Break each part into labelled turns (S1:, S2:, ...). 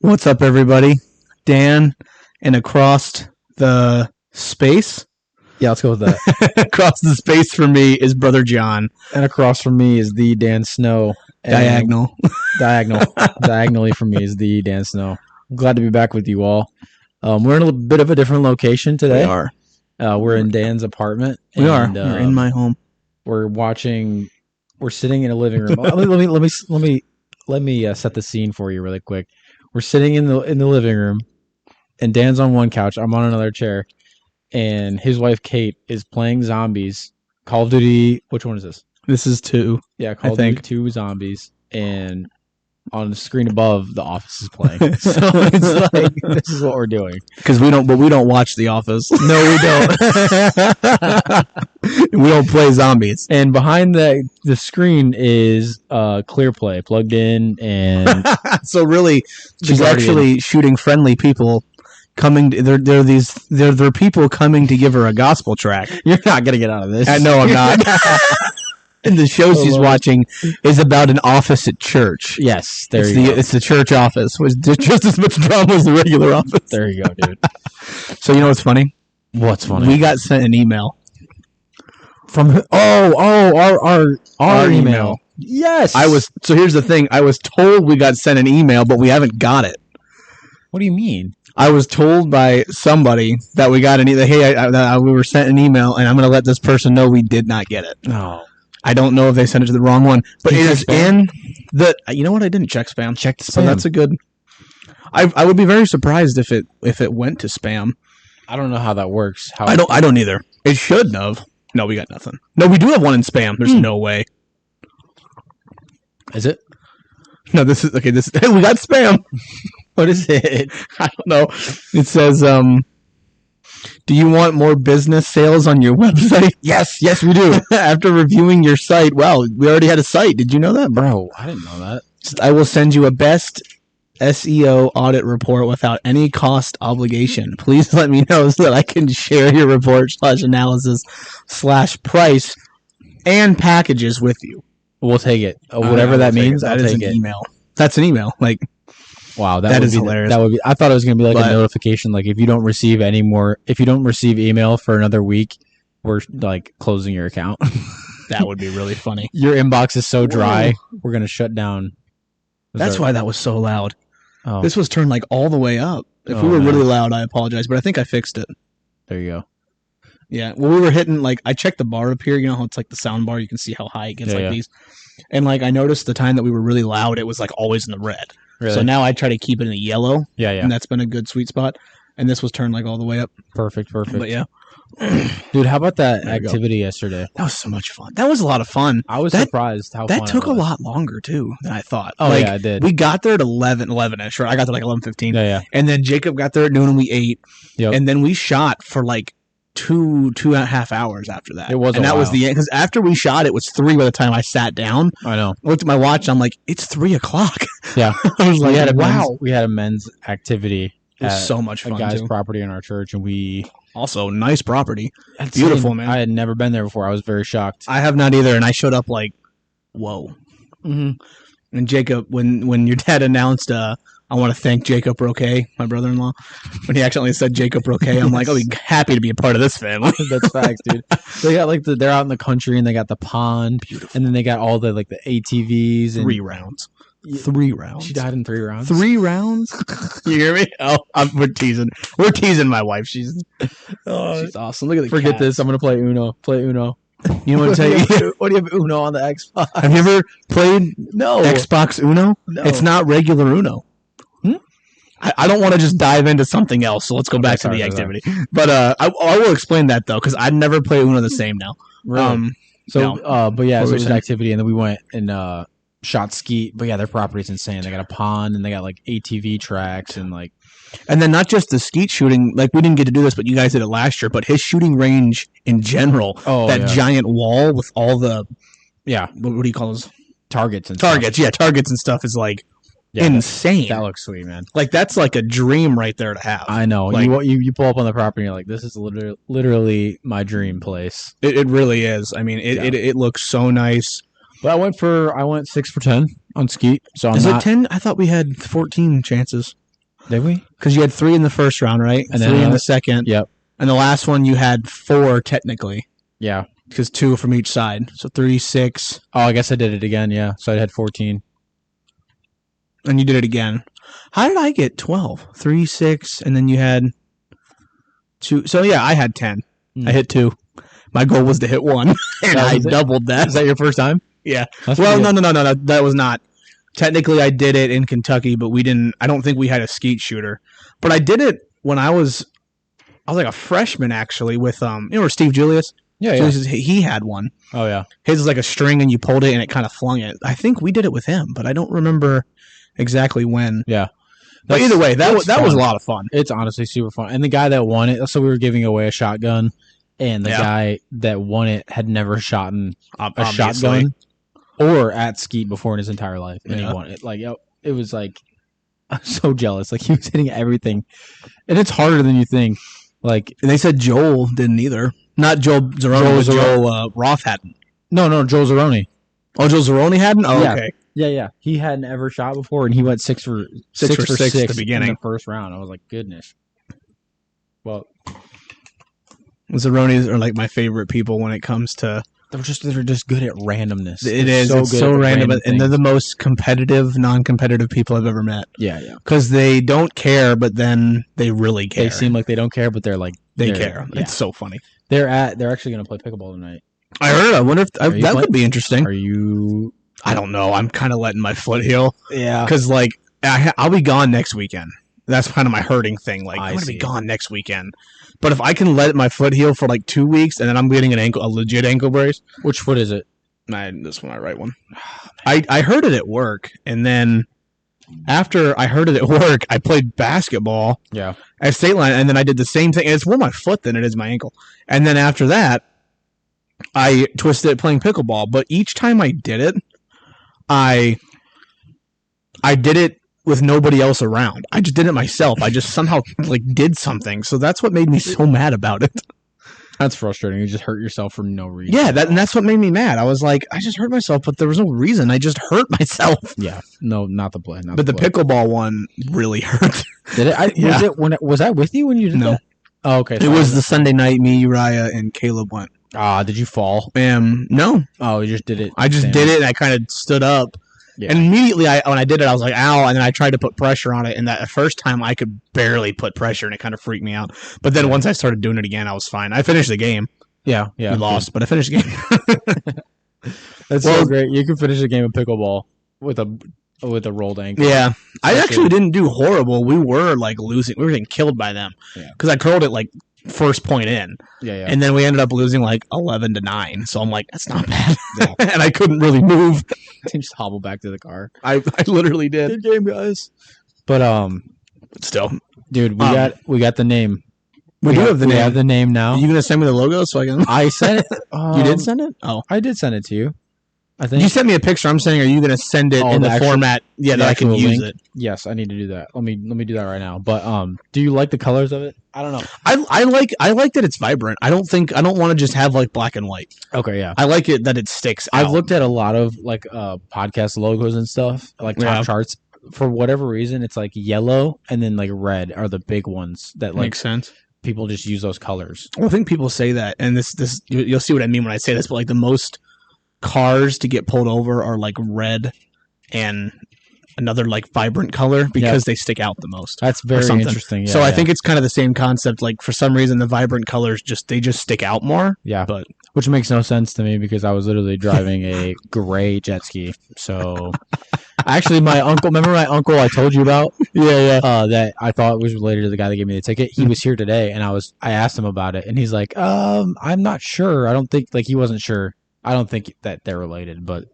S1: What's up, everybody? Dan, and across the space,
S2: Yeah, let's go with that.
S1: across the space for me is Brother John.
S2: And across from me is the Dan Snow. And
S1: Diagonal.
S2: Diagonally from me is the Dan Snow. I'm glad to be back with you all. We're in a bit of a different location today.
S1: We are.
S2: We're in Dan's apartment.
S1: We are. We're in my home.
S2: We're sitting in a living room. Let me set the scene for you really quick. We're sitting in the living room, and Dan's on one couch. I'm on another chair, and his wife Kate is playing zombies. Call of Duty. Which one is this?
S1: This is 2.
S2: Yeah, Call of Duty 2 Zombies, and on the screen above, The Office is playing. So it's like this is what we're doing.
S1: Because we don't watch The Office.
S2: No, we don't.
S1: We don't play zombies.
S2: And behind the screen is Clear Play plugged in, and
S1: So really, she's actually shooting friendly people. They're people coming to give her a gospel track.
S2: you're not gonna get out of this.
S1: I know I'm not. And the show she's watching is about an office at church.
S2: Yes, go.
S1: It's the church office, which is just as much drama as the regular office.
S2: There you go, dude.
S1: So you know what's funny?
S2: What's funny?
S1: We got sent an email
S2: from our email. Yes.
S1: So here's the thing. I was told we got sent an email, but we haven't got it.
S2: What do you mean?
S1: I was told by somebody that we got an email. Hey, we were sent an email, and I'm going to let this person know we did not get it.
S2: No.
S1: I don't know if they sent it to the wrong one, but it is in the. You know what? I didn't check spam.
S2: Check the spam.
S1: So that's a good. I would be very surprised if it went to spam.
S2: I don't know how that works.
S1: I don't either. It should have. No, we got nothing. No, we do have one in spam. There's no way.
S2: Is it?
S1: No, this is okay. We got spam.
S2: What is it?
S1: I don't know. It says, do you want more business sales on your website? Yes, we do. After reviewing your site, wow, we already had a site. Did you know that,
S2: Bro, I didn't know that.
S1: I will send you a best SEO audit report without any cost obligation. Please let me know so that I can share your report /analysis /price and packages with you.
S2: We'll take it. Whatever that means, I'll take it.
S1: Email. That's an email. Like,
S2: wow, that is hilarious. That would be. I thought it was going to be like a notification. Like if you don't receive email for another week, we're like closing your account.
S1: That would be really funny.
S2: Your inbox is so dry, we're going to shut down.
S1: That's why that was so loud.
S2: Oh.
S1: This was turned like all the way up. If we were really loud, I apologize, but I think I fixed it.
S2: There you go.
S1: Yeah, well, we were hitting, like, I checked the bar up here. You know how it's like the sound bar? You can see how high it gets these. And, like, I noticed the time that we were really loud, it was, like, always in the red. Really? So now I try to keep it in the yellow.
S2: Yeah.
S1: And that's been a good sweet spot. And this was turned, like, all the way up.
S2: Perfect.
S1: But, yeah.
S2: Dude, how about that activity yesterday?
S1: That was so much fun. That was a lot of fun.
S2: I was surprised how fun
S1: that took a lot longer, too, than I thought.
S2: Oh, yeah, it did.
S1: We got there at 11-ish. Right? I got there, like, 11:15.
S2: Yeah.
S1: And then Jacob got there at noon, and we ate.
S2: Yep.
S1: And then we shot for, like, two and a half hours after that.
S2: It was,
S1: and that
S2: was
S1: the end. Because after we shot, it was 3 by the time I sat down.
S2: I know.
S1: I looked at my watch. I'm like, it's 3:00.
S2: Yeah,
S1: I was like,
S2: we had a men's activity.
S1: It was so much fun.
S2: A guy's property in our church, and we
S1: also nice property. It's beautiful, man.
S2: I had never been there before. I was very shocked.
S1: I have not either, and I showed up like, whoa.
S2: Mm-hmm.
S1: And Jacob, when your dad announced, I want to thank Jacob Roquet, my brother-in-law. When he accidentally said Jacob Roquet, I'm like, I'll be happy to be a part of this family.
S2: That's facts, dude. They got like they're out in the country and they got the pond,
S1: beautiful,
S2: and then they got all the like the ATVs. And
S1: 3 rounds. 3 rounds.
S2: She died in 3 rounds.
S1: 3 rounds. You hear me? Oh, we're teasing. We're teasing my wife. She's awesome. Look at the
S2: Forget
S1: cats.
S2: this. I'm gonna play Uno. Play Uno.
S1: You know what I'm saying?
S2: What do you have Uno on the Xbox?
S1: Have you ever played Xbox Uno?
S2: No.
S1: It's not regular Uno. I don't want to just dive into something else, so let's go back to the activity. But I will explain that, though, because I never play Uno the same now.
S2: Really? So it was an activity, and then we went and shot skeet. But yeah, their property's insane. They got a pond, and they got like ATV tracks, and like...
S1: And then not just the skeet shooting, like we didn't get to do this, but you guys did it last year, but his shooting range in general, giant wall with all the...
S2: Yeah.
S1: What do you call those?
S2: Targets and
S1: stuff is like... Yeah, insane.
S2: That looks sweet, man.
S1: Like that's like a dream right there to have.
S2: I know.
S1: Like,
S2: you pull up on the property and you're like, this is literally my dream place.
S1: It really is. I mean, it looks so nice.
S2: But I went 6 for 10 on skeet. So
S1: is it 10? I thought we had 14 chances.
S2: Did we?
S1: Because you had 3 in the first round, right?
S2: And then
S1: 3 in
S2: another-
S1: the second.
S2: Yep.
S1: And the last one you had 4 technically,
S2: Yeah.
S1: because 2 from each side. So 3, 6,
S2: Oh, I guess I did it again. Yeah. So I had 14.
S1: and you did it again. How did I get 12? 3, 6, and then you had 2. So yeah, I had 10.
S2: Hmm.
S1: I hit 2. My goal was to hit 1, and
S2: That
S1: I
S2: was it?
S1: doubled that.
S2: Is that your first time?
S1: Yeah.
S2: That's
S1: Well,
S2: pretty
S1: no. That was not. Technically, I did it in Kentucky, but we didn't. I don't think we had a skeet shooter. But I did it when I was like a freshman actually with where Steve Julius.
S2: good. Yeah.
S1: Julius, he had one.
S2: Oh yeah.
S1: His was like a string, and you pulled it, and it kind of flung it. I think we did it with him, but I don't remember exactly when.
S2: Yeah.
S1: But either way, that was
S2: fun.
S1: a lot of fun.
S2: It's honestly super fun. And the guy that won it, so we were giving away a shotgun, and the guy that won it had never shot a shotgun or at skeet before in his entire life, and he won it. Like, it was like, I'm so jealous. Like, he was hitting everything, and it's harder than you think. Like,
S1: And they said Joel didn't either. Not Joel Zeroni, but Joel Roth hadn't.
S2: no, Joel Zeroni.
S1: Oh, Joel Zeroni hadn't? Oh,
S2: Yeah.
S1: okay.
S2: Yeah. He hadn't ever shot before, and he went 6 for 6
S1: for 6 at the beginning.
S2: in the first round. I was like, goodness. Well,
S1: Zeronis are like my favorite people when it comes to
S2: they're just good at randomness.
S1: it
S2: They're
S1: is.
S2: so
S1: It's
S2: good
S1: so
S2: at
S1: random,
S2: random
S1: and they're the
S2: things.
S1: most competitive, non-competitive people I've ever met.
S2: Yeah.
S1: Because they don't care, but then they really care.
S2: They seem like they don't care, but they're like
S1: they
S2: they're-
S1: care.
S2: Yeah.
S1: It's so funny.
S2: They're actually going to play pickleball tonight.
S1: I heard. I wonder if
S2: Are you
S1: that
S2: playing?
S1: could be interesting.
S2: Are you?
S1: I don't know. I'm kind of letting my foot heal
S2: Yeah.
S1: because, like, I'll be gone next weekend. That's kind of my hurting thing. Like,
S2: I
S1: I'm gonna
S2: see.
S1: be gone next weekend. But if I can let my foot heal for like 2 weeks, and then I'm getting a legit ankle brace.
S2: Which foot is it?
S1: This one, my right one. I heard it at work, and then after I heard it at work, I played basketball
S2: Yeah.
S1: at State Line, and then I did the same thing. And it's more my foot than it is my ankle. And then after that, I twisted it playing pickleball. But each time I did it, I did it with nobody else around. I just did it myself. I just somehow like did something. So that's what made me so mad about it.
S2: That's frustrating. You just hurt yourself for no reason.
S1: Yeah, and that's what made me mad. I was like, I just hurt myself, but there was no reason. I just hurt myself.
S2: Yeah. No, not the play. Not
S1: But the
S2: play.
S1: pickleball one really hurt.
S2: Did it?
S1: Yeah.
S2: Was I with you when you did
S1: No.
S2: that? Oh, okay.
S1: It was the Sunday night me, Uriah, and Caleb went.
S2: Did you fall?
S1: No,
S2: Oh, you just did it.
S1: I just did it, and I kind of stood up.
S2: Yeah.
S1: And immediately, when I did it, I was like, ow, and then I tried to put pressure on it, and that first time I could barely put pressure, and it kind of freaked me out. But then once I started doing it again, I was fine. I finished the game.
S2: Yeah.
S1: We lost, but I finished the game.
S2: That's
S1: Well-
S2: so great. You can finish a game of pickleball with a rolled ankle.
S1: Yeah. I
S2: Especially-
S1: actually didn't do horrible. We were, like, losing. We were getting killed by them.
S2: Yeah.
S1: Because I curled it, like, first point in.
S2: Yeah.
S1: And then we ended up losing, like, 11-9. So I'm like, that's not bad.
S2: Yeah.
S1: And I couldn't really move.
S2: Just hobble back to the car.
S1: I literally did.
S2: Good game, guys. But
S1: But still.
S2: dude, we got the name.
S1: We do have the
S2: We
S1: name.
S2: have the name now.
S1: Are you going to send me the logo so I can...
S2: I sent it.
S1: You did send it? Oh.
S2: I did send it to you. I think.
S1: You sent me a picture. I'm saying, are you going to send it in
S2: the
S1: the
S2: actual-
S1: format that
S2: the
S1: I can
S2: actual
S1: use
S2: link?
S1: it?
S2: Yes, I need to do that. Let me do that right now. But do you like the colors of it? I don't know.
S1: I like that it's vibrant. I don't want to just have like black and white.
S2: Okay, yeah.
S1: I like it that it sticks out.
S2: I've looked at a lot of like podcast logos and stuff, like top
S1: Yeah.
S2: charts. For whatever reason, it's like yellow and then like red are the big ones that like
S1: makes sense.
S2: people just use those colors.
S1: Well, I think people say that, and this you'll see what I mean when I say this. But like the most cars to get pulled over are like red and another like vibrant color because they stick out the most.
S2: That's very
S1: something.
S2: interesting. Yeah,
S1: So I
S2: yeah.
S1: think it's kind of the same concept. Like for some reason, the vibrant colors just stick out more.
S2: Yeah,
S1: But
S2: which makes no sense to me because I was literally driving a gray jet ski. So actually, my uncle, remember my uncle I told you about?
S1: yeah.
S2: That I thought was related to the guy that gave me the ticket. He was here today, and I asked him about it, and he's like, I'm not sure. I don't think like he wasn't sure. I don't think that they're related, but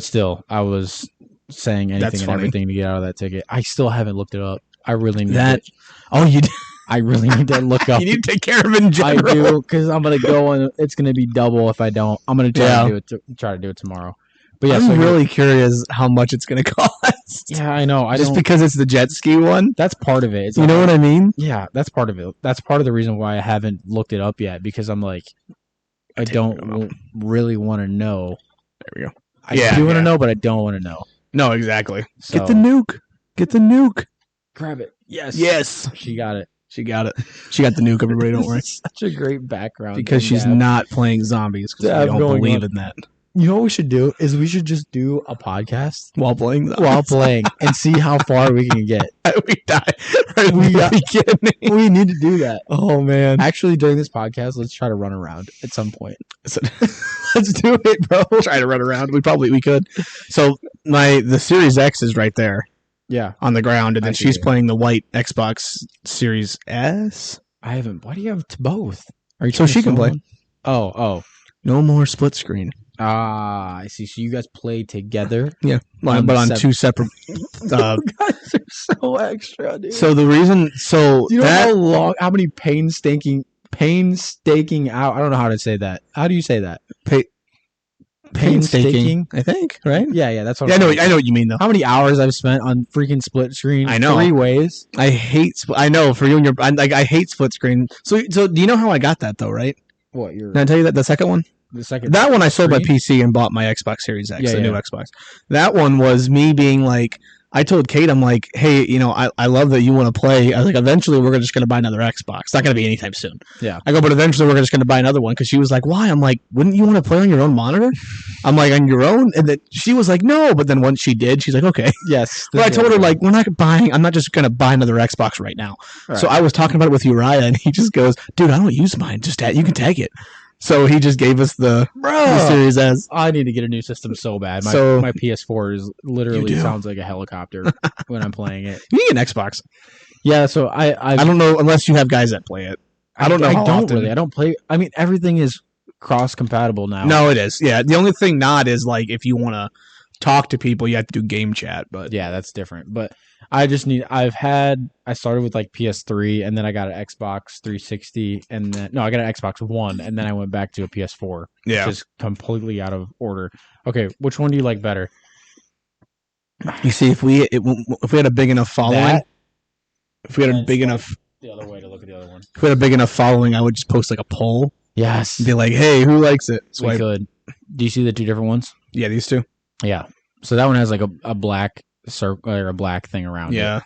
S2: still, I was saying
S1: That's
S2: anything and
S1: funny.
S2: everything to get out of that ticket. I still haven't looked it up. I really need
S1: That.
S2: it.
S1: Oh, you
S2: I really need to look up.
S1: you need to take care of it in
S2: I
S1: general.
S2: do because I'm gonna go and it's gonna be double if I don't. I'm gonna try
S1: Yeah.
S2: to do it. Try to do it tomorrow. But yeah,
S1: I'm
S2: so
S1: really curious how much it's going to cost.
S2: yeah, I know. I
S1: Just
S2: don't.
S1: because it's the jet ski one.
S2: That's part of it. It's
S1: You know what I mean?
S2: Yeah, that's part of it. That's part of the reason why I haven't looked it up yet because I'm like, I
S1: Take
S2: don't
S1: it out.
S2: really want to know.
S1: There we go.
S2: I
S1: Yeah,
S2: do want to
S1: yeah.
S2: know, but I don't want to know.
S1: No, exactly.
S2: So,
S1: Get the nuke. Get the nuke.
S2: grab it. Yes.
S1: Yes,
S2: She got it.
S1: she got it. She got the nuke. Everybody, don't worry,
S2: This is such a great background.
S1: because
S2: thing,
S1: she's
S2: Gab.
S1: not playing zombies because
S2: Dab
S1: we don't
S2: going
S1: believe
S2: on.
S1: in that
S2: You know what we should do is we should just do a podcast
S1: while playing zombies.
S2: while playing and see how far we can get.
S1: we die right
S2: We
S1: in the
S2: got-
S1: beginning.
S2: We need to do that.
S1: Oh man,
S2: Actually, during this podcast, let's try to run around at some point.
S1: let's do it, bro. Try to run around. We could. So the Series X is right there
S2: Yeah.
S1: on the ground, and
S2: I
S1: then
S2: see
S1: she's
S2: it.
S1: playing the white Xbox Series S.
S2: I haven't. Why do you have both? Are you
S1: So
S2: trying to
S1: she can
S2: sell
S1: play.
S2: one? Oh.
S1: No more split screen.
S2: Ah, I see. So you guys play together.
S1: Yeah,
S2: On
S1: but on
S2: separate-
S1: two separate.
S2: Guys are so extra, dude.
S1: So the reason, so
S2: do you know
S1: that
S2: how many painstaking out? I don't know how to say that. How do you say that?
S1: painstaking, I think, right?
S2: Yeah, that's what.
S1: Yeah,
S2: I'm
S1: I know what you mean though.
S2: How many hours I've spent on freaking split screen?
S1: I know.
S2: 3 ways.
S1: I hate. I know for you and your. I hate split screen. So do you know how I got that though? Right?
S2: What you're
S1: Can I tell you that the second one?
S2: the second?
S1: That one I sold my
S2: screen?
S1: PC and bought my Xbox Series X,
S2: Yeah,
S1: the new
S2: yeah.
S1: Xbox. That one was me being like, I told Kate, I'm like, hey, I love that you want to play. I was like, eventually we're just going to buy another Xbox. It's not going to be anytime soon.
S2: Yeah.
S1: I go, but eventually we're just going to buy another one because she was like, why? I'm like, wouldn't you want to play on your own monitor? I'm like, on your own? And then she was like, no. But then once she did, she's like, okay.
S2: Yes.
S1: But I told her, like, I'm not just going to buy another Xbox right now. So I was talking about it with Uriah, and he just goes, dude, I don't use mine. Just you can take it. So he just gave us the Series S.
S2: I need to get a new system so bad. My
S1: So-
S2: my PS4 is literally
S1: You do.
S2: sounds like a helicopter when I'm playing it.
S1: You need an Xbox.
S2: Yeah, so I
S1: I don't know unless you have guys that play it. I don't know
S2: I
S1: how
S2: don't
S1: often.
S2: really. I don't play. I mean, everything is cross compatible now.
S1: No, it is. Yeah, the only thing not is like if you want to talk to people, you have to do game chat. But
S2: Yeah, that's different. But I just need. I started with like PS3, and then I got an Xbox 360, and then I got an Xbox One, and then I went back to a PS4.
S1: yeah,
S2: Just completely out of order. Okay, which one do you like better?
S1: you see, if we had a big enough following,
S2: That-
S1: if we had a
S2: and
S1: big
S2: swipe
S1: enough,
S2: The other way to look at the other one.
S1: if we had a big enough following, I would just post like a poll
S2: Yes,
S1: and be like, hey, who likes it?
S2: we
S1: Swipe.
S2: could. Do you see the two different ones?
S1: Yeah, these two.
S2: Yeah. So that one has like a black circle or a black thing around it.
S1: Yeah.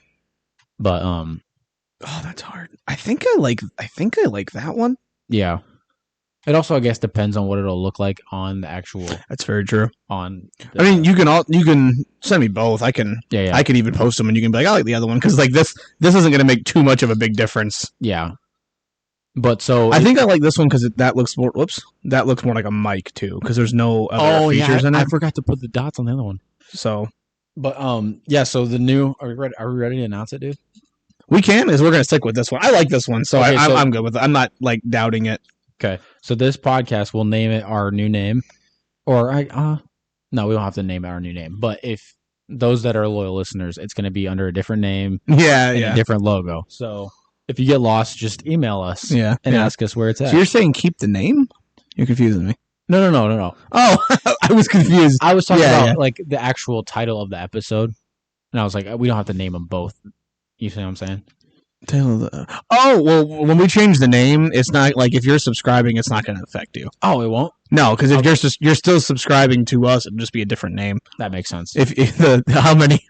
S2: But
S1: Oh, that's hard. I think I like that one.
S2: yeah. It also I guess depends on what it'll look like on the actual
S1: That's very true.
S2: on.
S1: I mean, you can send me both. I can
S2: yeah.
S1: I can even post them, and you can be like, I like the other one because like this isn't going to make too much of a big difference.
S2: Yeah. But so
S1: I think I like this one because that looks more. Whoops, that looks more like a mic too because there's no other features in it.
S2: I forgot to put the dots on the other one.
S1: So
S2: But yeah, so the new are we ready to announce it, dude?
S1: we can is we're going to stick with this one. I like this one, so
S2: Okay, so-
S1: I'm good with it. I'm not like doubting it.
S2: Okay. So this podcast we'll name it our new name. Or no, we don't have to name it our new name. But if those that are loyal listeners, it's going to be under a different name
S1: Yeah,
S2: and
S1: yeah,
S2: a different logo. So if you get lost, just email us
S1: yeah.
S2: and
S1: yeah.
S2: ask us where it's at.
S1: So you're saying keep the name? You're confusing me.
S2: No.
S1: Oh, I was confused.
S2: I was talking
S1: Yeah,
S2: about
S1: yeah.
S2: like the actual title of the episode, and I was like, we don't have to name them both. You see what I'm saying?
S1: Oh, well, when we change the name, it's not like if you're subscribing, it's not going to affect you.
S2: Oh, it won't.
S1: No, because if
S2: Okay.
S1: you're still subscribing to us, it'll just be a different name.
S2: That makes sense.
S1: If how many?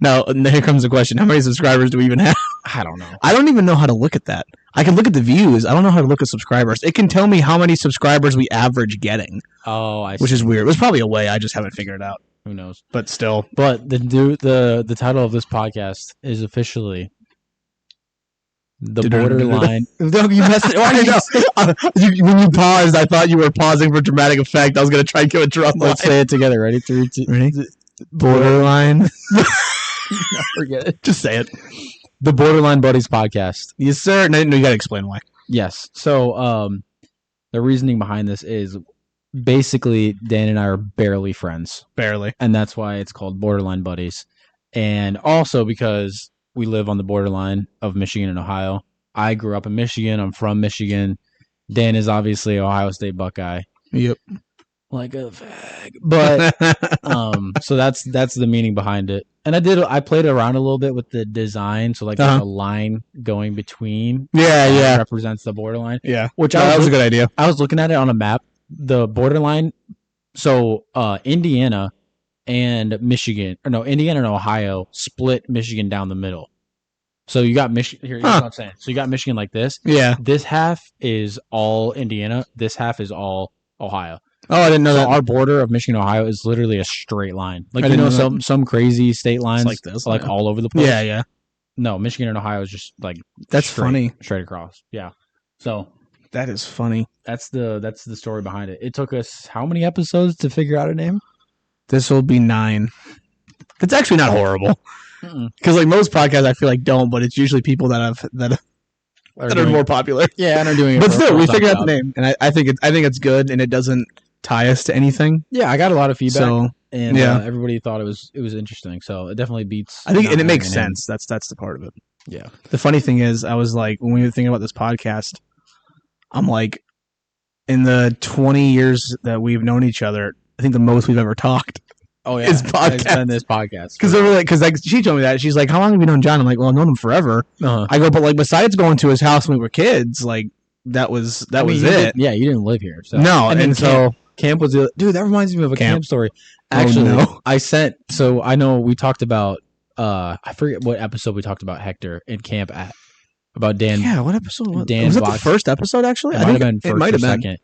S1: Now here comes the question: how many subscribers do we even have?
S2: I don't know.
S1: I don't even know how to look at that. I can look at the views. I don't know how to look at subscribers. It can tell me how many subscribers we average getting,
S2: Oh, I see.
S1: which is weird. It was probably a way. I just haven't figured it out.
S2: Who knows?
S1: But still,
S2: But the title of this podcast is officially the borderline.
S1: No, you messed it. I know. When you paused, I thought you were pausing for dramatic effect. I was going to try and give a drum line.
S2: Let's say it together. Ready? 3, 2.
S1: Ready? Borderline.
S2: Forget it.
S1: Just say it.
S2: The Borderline Buddies podcast.
S1: Yes, sir. No, you got to explain why.
S2: Yes. So, the reasoning behind this is basically Dan and I are barely friends,
S1: Barely.
S2: and that's why it's called Borderline Buddies. And also because we live on the borderline of Michigan and Ohio. I grew up in Michigan. I'm from Michigan. Dan is obviously an Ohio State Buckeye.
S1: Yep.
S2: Like a fag. But so that's the meaning behind it. And I played around a little bit with the design, so like there's
S1: Uh-huh.
S2: a line going between
S1: yeah.
S2: represents the borderline.
S1: Yeah.
S2: Which
S1: No, that was a good idea.
S2: I was looking at it on a map. The borderline, so Indiana and Michigan, or no, Indiana and Ohio split Michigan down the middle. So you got Michigan. Here's
S1: Huh.
S2: what I'm saying. So you got Michigan like this.
S1: Yeah.
S2: This half is all Indiana. This half is all Ohio.
S1: Oh, I didn't know
S2: So
S1: that.
S2: our border of Michigan, Ohio is literally a straight line. Like
S1: I
S2: you
S1: didn't
S2: know,
S1: know that.
S2: some crazy state lines
S1: like this,
S2: like
S1: yeah.
S2: all over the place.
S1: Yeah, yeah.
S2: No, Michigan and Ohio is just like
S1: That's
S2: straight,
S1: funny.
S2: straight across. Yeah. So
S1: That is funny.
S2: that's the story behind it. It took us how many episodes to figure out a name?
S1: This will be 9. It's actually not horrible.
S2: Mm-mm.
S1: Because like most podcasts, I feel like don't, but it's usually people that are more popular.
S2: Yeah, and are doing it.
S1: But
S2: for a
S1: still, we
S2: full-time
S1: figured out
S2: job.
S1: the name, and I think it's good, and it doesn't tie us to anything.
S2: Yeah, I got a lot of feedback,
S1: So
S2: and
S1: yeah.
S2: everybody thought it was interesting. So it definitely beats.
S1: I think,
S2: not
S1: and it
S2: having
S1: makes
S2: a name.
S1: sense. That's the part of it.
S2: Yeah.
S1: The funny thing is, I was like, when we were thinking about this podcast, I'm like, in the 20 years that we've known each other, I think the most we've ever talked.
S2: Oh yeah,
S1: It's
S2: It's
S1: podcast.
S2: been this podcast
S1: Because like she told me that, she's like, how long have you known John? I'm like, well, I've known him forever.
S2: Uh-huh.
S1: I go, but like besides going to his house when we were kids, like that was
S2: I mean,
S1: was
S2: you
S1: it.
S2: Yeah, you didn't live here. So.
S1: No,
S2: and
S1: and
S2: then
S1: so
S2: camp was the dude. That reminds me of a camp story.
S1: Oh,
S2: Actually,
S1: no.
S2: I sent. So I know we talked about. I forget what episode we talked about Hector in camp at about Dan.
S1: yeah, what episode was
S2: Dan
S1: was it? The
S2: Box-
S1: first episode actually?
S2: It
S1: I
S2: might have
S1: think
S2: been
S1: it
S2: first
S1: might
S2: or
S1: have been.
S2: second,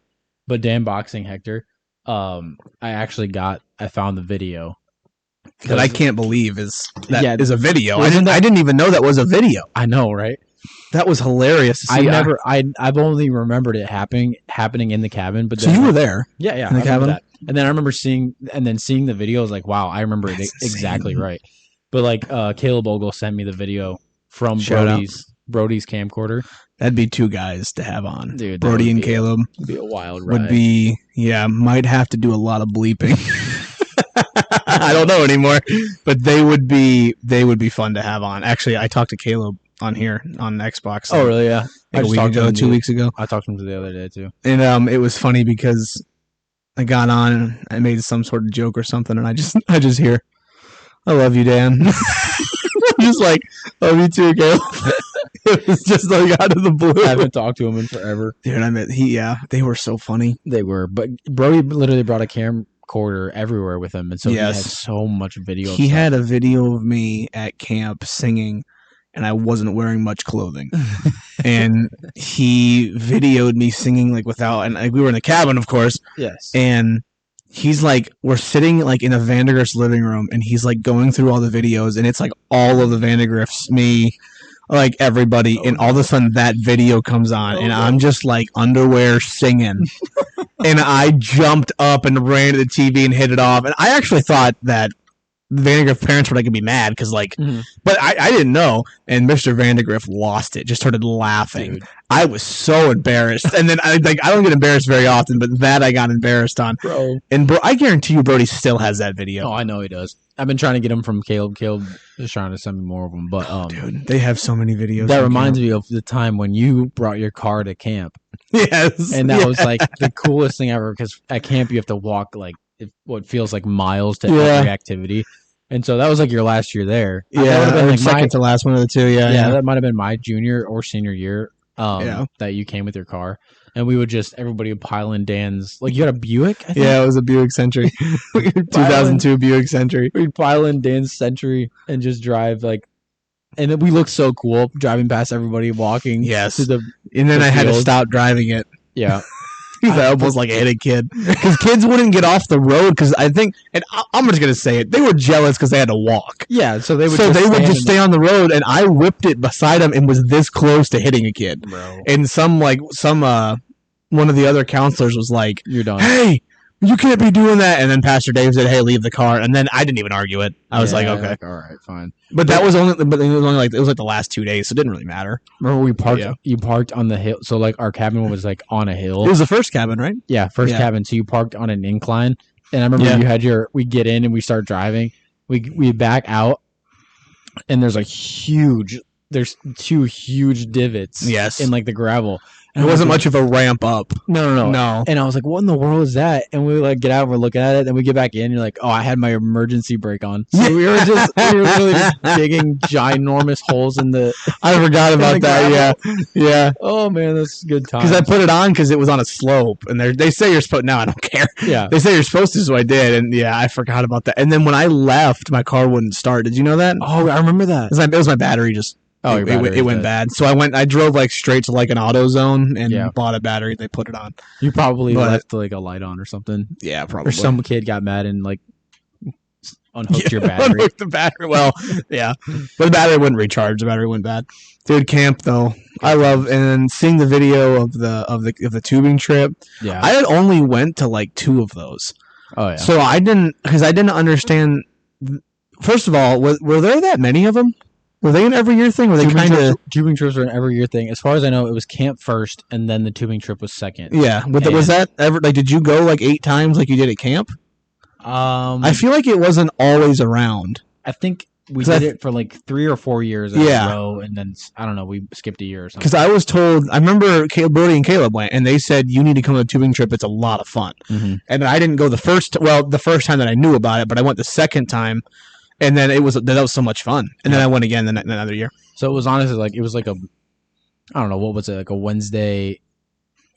S2: but Dan boxing Hector. I found the video.
S1: That I can't believe is
S2: Yeah,
S1: a video.
S2: wasn't
S1: I didn't even know that was a video.
S2: I know, right?
S1: That was hilarious to see.
S2: I've only remembered it happening in the cabin, but
S1: So
S2: then,
S1: you were there.
S2: yeah,
S1: in the
S2: I remember
S1: cabin?
S2: that. And then I remember seeing the video. I was like, wow, I remember it
S1: That's
S2: exactly
S1: insane.
S2: right. But like, Caleb Ogle sent me the video from
S1: Shout out.
S2: Brody's camcorder.
S1: That'd be 2 guys to have on.
S2: Dude, that
S1: Brody
S2: would
S1: and
S2: be
S1: Caleb
S2: It'd be a wild ride.
S1: would be might have to do a lot of bleeping. I don't know anymore, but they would be fun to have on. Actually, I talked to Caleb on here on Xbox.
S2: Oh, really? Yeah.
S1: Like a week
S2: talked to
S1: ago,
S2: him
S1: 2 weeks ago,
S2: I talked to him the other day too.
S1: and it was funny because I got on and I made some sort of joke or something, and I just hear, "I love you, Dan." I'm just like, "Love you too, Caleb." It was just like out of the blue.
S2: I haven't talked to him in forever.
S1: Dude, I met they were so funny.
S2: They were, but Brody literally brought a camcorder everywhere with him, and so
S1: Yes.
S2: he had so much video. of
S1: He
S2: stuff.
S1: had a video of me at camp singing, and I wasn't wearing much clothing. And he videoed me singing like without, and like we were in the cabin, of course.
S2: yes.
S1: And he's like, we're sitting like in a Vandergrift's living room, and he's like going through all the videos, and it's like all of the Vandergrifts, me, like everybody, and all of a sudden that video comes on, and I'm just like underwear singing, and I jumped up and ran to the TV and hit it off, and I actually thought that Vandergrift parents were like gonna be mad because like,
S2: Mhm.
S1: but I didn't know, and Mr. Vandergrift lost it, just started laughing.
S2: Dude.
S1: I was so embarrassed, and then I don't get embarrassed very often, but that I got embarrassed on.
S2: Bro.
S1: And bro, I guarantee you, Brody still has that video.
S2: Oh, I know he does. I've been trying to get him from Caleb. Caleb is trying to send me more of them, but
S1: Dude, they have so many videos.
S2: that reminds me of the time when you brought your car to camp,
S1: me. Yes,
S2: and that
S1: yeah.
S2: was like the coolest thing ever. Because at camp you have to walk like what feels like miles to
S1: Yeah.
S2: every activity, and so that was like your last year there. That
S1: Yeah,
S2: would've been,
S1: or
S2: like,
S1: second to last one of the two. Yeah,
S2: yeah,
S1: yeah.
S2: that might have been my junior or senior year.
S1: Yeah.
S2: That you came with your car, and we would just everybody would pile in Dan's. Like you had a Buick, I think?
S1: Yeah, it was a Buick Century, 2002 Buick Century.
S2: We'd pile in Dan's Century and just drive like, and then we looked so cool driving past everybody walking.
S1: Yes.
S2: to the
S1: And then
S2: The
S1: I had to
S2: field.
S1: stop driving it.
S2: yeah.
S1: Because I almost like hit a kid. Because kids wouldn't get off the road. Because I think, and I'm just gonna say it, they were jealous because they had to walk.
S2: Yeah, so they would
S1: So
S2: just
S1: they would
S2: stand
S1: just stay on the road, and I whipped it beside them and was this close to hitting a kid.
S2: bro.
S1: And one of the other counselors was like,
S2: You're done.
S1: "Hey, you can't be doing that." And then Pastor Dave said, "Hey, leave the car." And then I didn't even argue it. I was like,
S2: Yeah,
S1: "Okay."
S2: all right, fine.
S1: But it was only like the last 2 days, so it didn't really matter.
S2: Remember we parked?
S1: Yeah.
S2: You parked on the hill. So like our cabin was like on a hill.
S1: It was the first cabin, right?
S2: Yeah, first
S1: Yeah.
S2: cabin. So you parked on an incline, and I remember
S1: Yeah.
S2: you had we get in and we start driving. We back out, and there's there's 2 huge divots.
S1: Yes.
S2: in like the gravel.
S1: It wasn't much of a ramp up.
S2: No.
S1: No.
S2: And I was like, "What in the world is that?" And we like get out, and we're looking at it, and we get back in. And you're like, "Oh, I had my emergency brake on." So we were really just digging ginormous holes in the.
S1: I forgot about that. Yeah. Yeah.
S2: Oh man, that's good time.
S1: Because I put it on because it was on a slope, and they say you're supposed. No, I don't care.
S2: Yeah.
S1: They say you're supposed to, so I did, and yeah, I forgot about that. And then when I left, my car wouldn't start. Did you know that?
S2: Oh, I remember that.
S1: It was my battery just
S2: Oh, your battery's
S1: it went
S2: dead.
S1: bad. So I drove like straight to like an AutoZone and
S2: Yeah.
S1: bought a battery. They put it on.
S2: You probably
S1: But-
S2: left like a light on or something.
S1: Yeah, probably.
S2: Or some kid got mad and like unhooked your battery.
S1: Unhooked the battery. Well, yeah, but the battery wouldn't recharge. The battery went bad. Dude, camp though, I love, and seeing the video of the tubing trip.
S2: Yeah.
S1: I had only went to like 2 of those,
S2: Oh yeah.
S1: so I didn't understand. First of all, were there that many of them? Were they an every year thing? Were they kind of
S2: tubing trips are an every year thing. As far as I know, it was camp first, and then the tubing trip was second.
S1: yeah? But was that ever like? Did you go like 8 times like you did at camp? I feel like it wasn't always around.
S2: I think we
S1: 'Cause
S2: did it for like 3 or 4 years in
S1: Yeah.
S2: a row, and then I don't know, we skipped a year or something.
S1: Because I was told, I remember Brody and Caleb went, and they said you need to come on a tubing trip. It's a lot of fun.
S2: Mhm.
S1: And I didn't go the first time that I knew about it, but I went the second time, and then that was so much fun. And then I went again another year.
S2: So it was honestly like I don't know, what was it, like a Wednesday,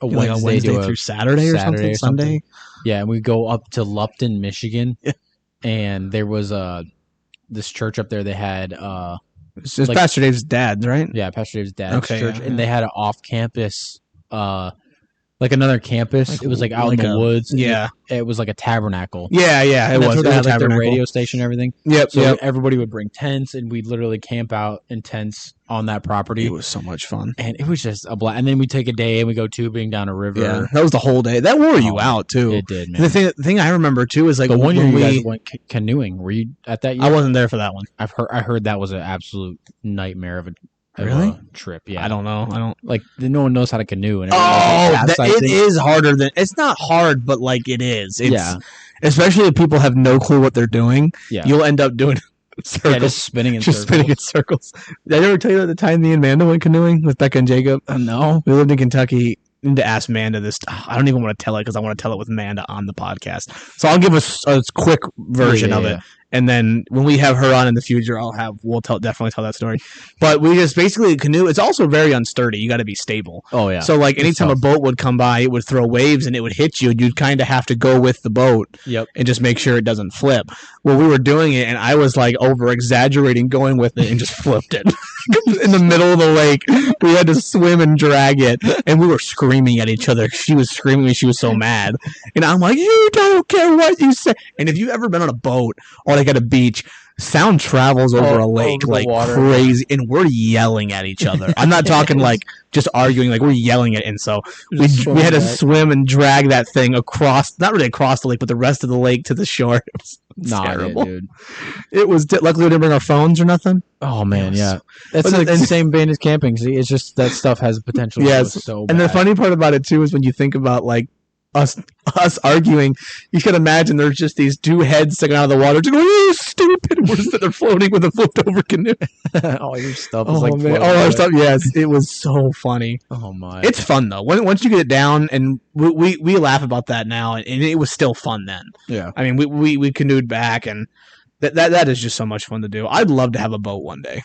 S1: Like a Wednesday
S2: to a
S1: through Saturday or something.
S2: something.
S1: Sunday.
S2: Yeah, and we go up to Lupton, Michigan,
S1: Yeah.
S2: and there was this church up there. They had
S1: It's just
S2: Like-
S1: Pastor Dave's dad, right?
S2: yeah, Pastor Dave's dad's
S1: Okay,
S2: church,
S1: yeah,
S2: and
S1: yeah.
S2: they had an off-campus, like another campus.
S1: Like-
S2: It was like out
S1: like
S2: in the
S1: a-
S2: woods.
S1: Yeah.
S2: It was like a tabernacle.
S1: Yeah. It
S2: And that's
S1: was.
S2: where
S1: It
S2: they
S1: was
S2: had like their
S1: tabernacle.
S2: radio station and everything.
S1: Yep.
S2: So
S1: Yep.
S2: everybody would bring tents, and we'd literally camp out in tents on that property.
S1: It was so much fun.
S2: And it was just a blast. And then we take a day and we go tubing down a river.
S1: Yeah, that was the whole day. That wore you
S2: Oh,
S1: out too.
S2: It did, man.
S1: The thing I remember too is like
S2: The one year
S1: when
S2: you
S1: we.
S2: guys went canoeing. Were you at that year?
S1: I wasn't there for that one.
S2: I heard that was an absolute nightmare of a
S1: Really?
S2: trip. Yeah,
S1: I don't know. I don't.
S2: like no one knows how to canoe. And
S1: Oh,
S2: everyone
S1: it
S2: capsizing.
S1: is harder than. It's not hard, but like it is. It's,
S2: Yeah.
S1: Especially if people have no clue what they're doing,
S2: Yeah.
S1: you'll end up doing circles.
S2: Yeah, just spinning in
S1: Just
S2: circles.
S1: spinning in circles. Did I ever tell you about the time me and Amanda went canoeing with Becca and Jacob?
S2: No.
S1: We lived in Kentucky. I need to ask Amanda this. I don't even want to tell it because I want to tell it with Amanda on the podcast. So I'll give a quick version of it. And then when we have her on in the future, definitely tell that story. But we just basically canoe. It's also very unsturdy. You got to be stable.
S2: Oh yeah.
S1: So like
S2: It's
S1: anytime a
S2: tough.
S1: boat would come by, it would throw waves and it would hit you. And you'd kind of have to go with the boat
S2: Yep.
S1: and just make sure it doesn't flip. Well, we were doing it, and I was like over exaggerating, going with it, and just flipped it in the middle of the lake. We had to swim and drag it, and we were screaming at each other. She was screaming, and she was so mad, and I'm like, "You don't care what you say." And if you've ever been on a boat or like at a beach, sound travels over a lake
S2: over the
S1: like
S2: water.
S1: crazy, and we're yelling at each other. I'm not talking like just arguing, like we're yelling it. And so we had to swim and drag that thing across, not really across the lake, but the rest of the lake to the shore. It was terrible.
S2: dude.
S1: It was luckily we didn't bring our phones or nothing.
S2: Oh man,
S1: It was-
S2: yeah. That's
S1: But
S2: the
S1: then-
S2: same vein as camping. See, it's just that stuff has potential. to
S1: Yes.
S2: go so
S1: And the
S2: bad.
S1: funny part about it too is when you think about like us arguing, you can imagine there's just these 2 heads sticking out of the water, just going, "You stupid!" And we're just there floating with a flipped over canoe.
S2: all your stuff is
S1: Oh
S2: like
S1: man,
S2: floating
S1: all our
S2: away.
S1: stuff. Yes, it was so funny.
S2: Oh my.
S1: It's fun though. Once you get it down, and we laugh about that now, and it was still fun then.
S2: yeah.
S1: I mean, we canoed back, and that is just so much fun to do. I'd love to have a boat one day.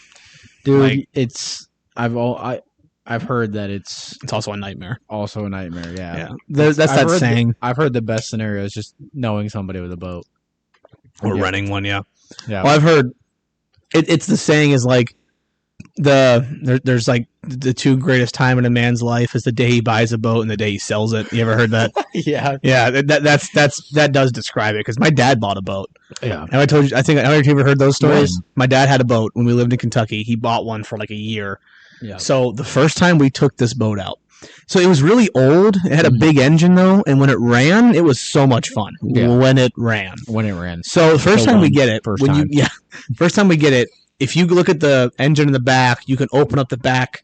S2: Dude,
S1: like-
S2: it's I've heard that it's
S1: It's also a nightmare.
S2: also a nightmare. Yeah.
S1: Yeah, that's
S2: I've
S1: that
S2: heard
S1: saying.
S2: I've heard the best scenario is just knowing somebody with a boat.
S1: Or
S2: Yeah.
S1: renting one, yeah.
S2: Yeah.
S1: Well, I've heard it's the saying is like there's like the 2 greatest time in a man's life is the day he buys a boat and the day he sells it. You ever heard that?
S2: yeah.
S1: Yeah, that does describe it because my dad bought a boat.
S2: Yeah.
S1: Have I told you? I think have you ever heard those stories?
S2: When?
S1: My dad had a boat when we lived in Kentucky. He bought one for like a year.
S2: Yeah.
S1: So the first time we took this boat out, so it was really old. It had a
S2: Mhm.
S1: big engine though, and when it ran, it was so much fun.
S2: Yeah.
S1: When it ran.
S2: When it ran.
S1: So the first
S2: So
S1: time we
S2: run,
S1: get it,
S2: first
S1: when
S2: time.
S1: first time we get it, if you look at the engine in the back, you can open up the back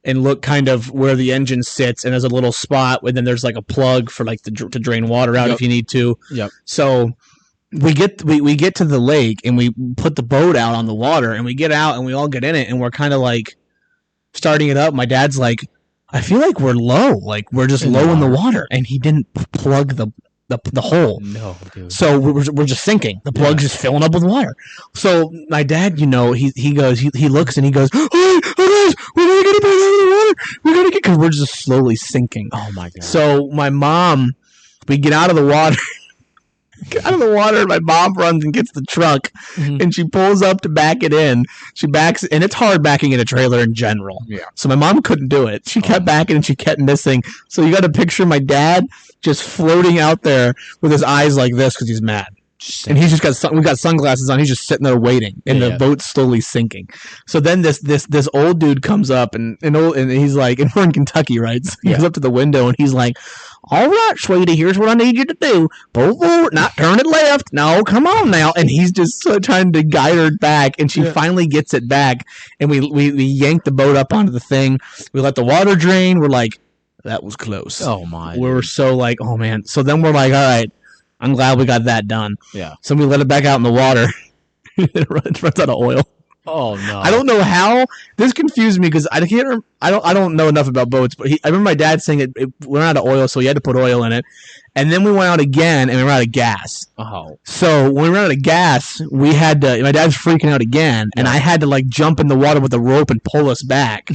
S1: and look kind of where the engine sits, and there's a little spot, and then there's like a plug for like to drain water out
S2: Yep.
S1: if you need to.
S2: Yep.
S1: So we get to the lake and we put the boat out on the water, and we get out and we all get in it, and we're kind of like starting it up. My dad's like, I feel like we're low, like we're just
S2: In the
S1: low in the
S2: water.
S1: water, and he didn't plug the hole.
S2: No, dude.
S1: So we're just sinking. The plug's just filling up with water. So my dad, he goes, he looks and he goes, "Oh guys, we gotta get up out of the water. We gotta get," because we're just slowly sinking.
S2: Oh my god.
S1: So my mom, we get out of the water, out of the water, and my mom runs and gets the truck, and she pulls up to back it in. She backs, and it's hard backing in a trailer in general.
S2: Yeah.
S1: So my mom couldn't do it. She kept backing, and she kept missing. So you got to picture my dad just floating out there with his eyes like this because he's mad. And he's just got we got sunglasses on. He's just sitting there waiting, and the boat's slowly sinking. So then this old dude comes up, and he's like, and we're in Kentucky, right? So he goes up to the window, and he's like, "All right, sweetie, here's what I need you to do: pull forward, not turn it left. No, come on now." And he's just trying to guide her back, and she finally gets it back, and we yank the boat up onto the thing. We let the water drain. We're like, that was close.
S2: Oh my!
S1: We were so like, oh man. So then we're like, all right. I'm glad we got that done.
S2: Yeah.
S1: So we let it back out in the water. It runs out of oil.
S2: Oh no!
S1: I don't know how. This confused me because I don't know enough about boats. But I remember my dad saying it went out of oil, so he had to put oil in it. And then we went out again, and we ran out of gas.
S2: Oh.
S1: So when we ran out of gas, we had to. My dad's freaking out again, and I had to like jump in the water with a rope and pull us back.